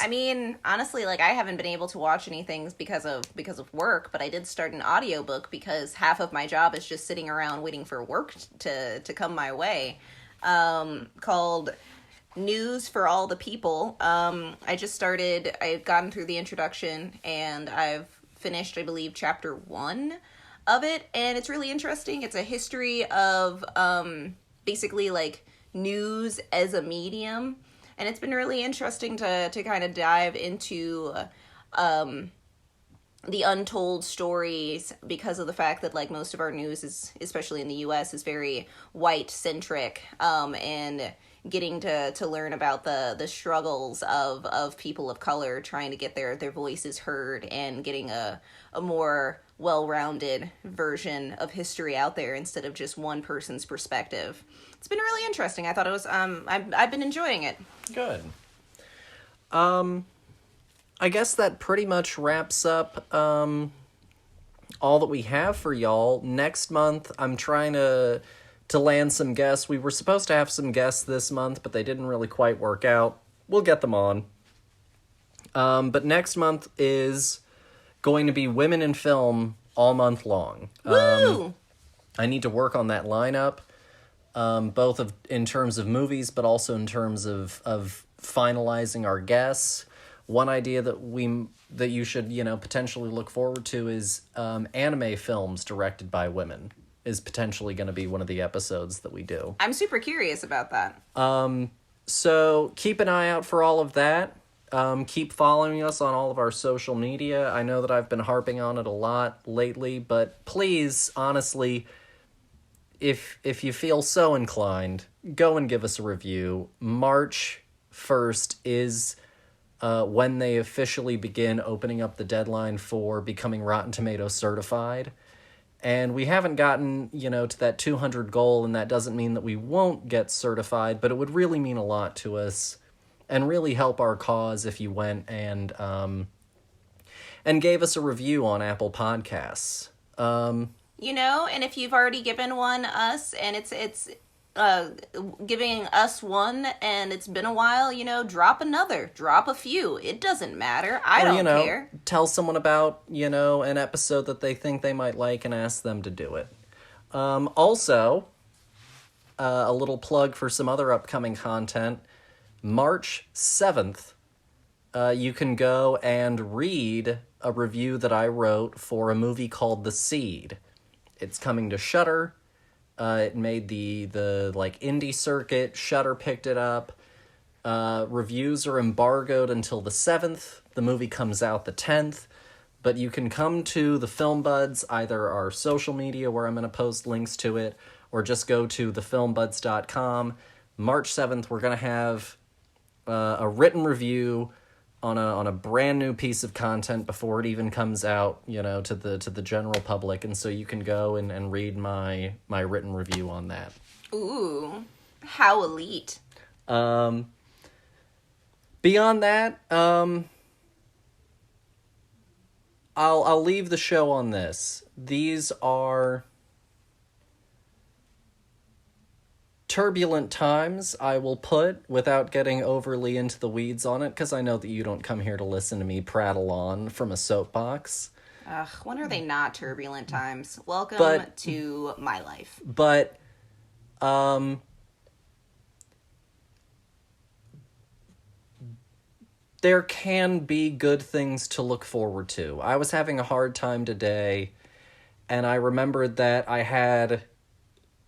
mean, honestly, like, I haven't been able to watch anything because of work, but I did start an audiobook because half of my job is just sitting around waiting for work to come my way, called News for All the People. I've gotten through the introduction, and I've finished, I believe, chapter 1 of it, and it's really interesting. It's a history of, basically, like, news as a medium, and it's been really interesting to kind of dive into, the untold stories, because of the fact that, like, most of our news is, especially in the US, is very white-centric, and getting to learn about the struggles of people of color trying to get their voices heard, and getting a more well-rounded version of history out there instead of just one person's perspective. It's been really interesting. I thought it was, I've been enjoying it. Good. I guess that pretty much wraps up all that we have for y'all. Next month, I'm trying to land some guests. We were supposed to have some guests this month, but they didn't really quite work out. We'll get them on. But next month is going to be Women in Film all month long. Woo! I need to work on that lineup, both in terms of movies, but also in terms of finalizing our guests. One idea that you should, potentially look forward to is anime films directed by women is potentially going to be one of the episodes that we do. I'm super curious about that. So keep an eye out for all of that. Keep following us on all of our social media. I know that I've been harping on it a lot lately, but please, honestly, if you feel so inclined, go and give us a review. March 1st is when they officially begin opening up the deadline for becoming Rotten Tomatoes certified. And we haven't gotten, to that 200 goal, and that doesn't mean that we won't get certified, but it would really mean a lot to us and really help our cause if you went and gave us a review on Apple Podcasts. And if you've already given one us, and it's giving us one, and it's been a while, drop another, drop a few. It doesn't matter. I don't care. Tell someone about, an episode that they think they might like and ask them to do it. Also, a little plug for some other upcoming content. March 7th, you can go and read a review that I wrote for a movie called The Seed. It's coming to Shudder. It made the indie circuit. Shudder picked it up. Reviews are embargoed until the 7th. The movie comes out the 10th. But you can come to the Film Buds, either our social media where I'm going to post links to it, or just go to thefilmbuds.com. March 7th, we're going to have a written review on a brand new piece of content before it even comes out, to the general public, and so you can go and read my written review on that. Ooh, how elite. Beyond that, I'll leave the show on this. These are turbulent times, I will put, without getting overly into the weeds on it, because I know that you don't come here to listen to me prattle on from a soapbox. Ugh, when are they not turbulent times? Welcome to my life. But, there can be good things to look forward to. I was having a hard time today, and I remembered that I had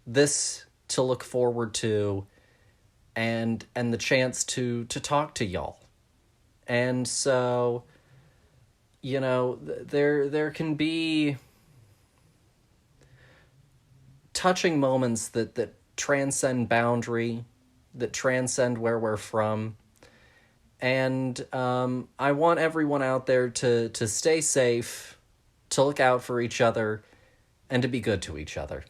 this to look forward to, and the chance to talk to y'all. And so, there can be touching moments that transcend boundary, that transcend where we're from. And I want everyone out there to stay safe, to look out for each other, and to be good to each other.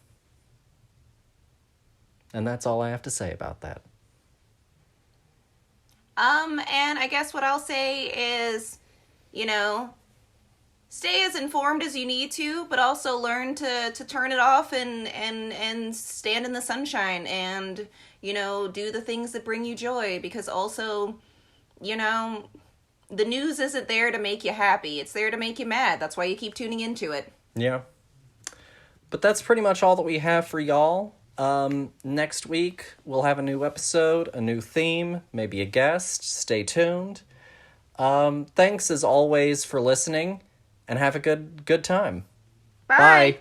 And that's all I have to say about that. And I guess what I'll say is, stay as informed as you need to, but also learn to turn it off and stand in the sunshine and, do the things that bring you joy, because also, the news isn't there to make you happy. It's there to make you mad. That's why you keep tuning into it. Yeah. But that's pretty much all that we have for y'all. Next week, we'll have a new episode, a new theme, maybe a guest. Stay tuned. Thanks as always for listening, and have a good time. Bye. Bye.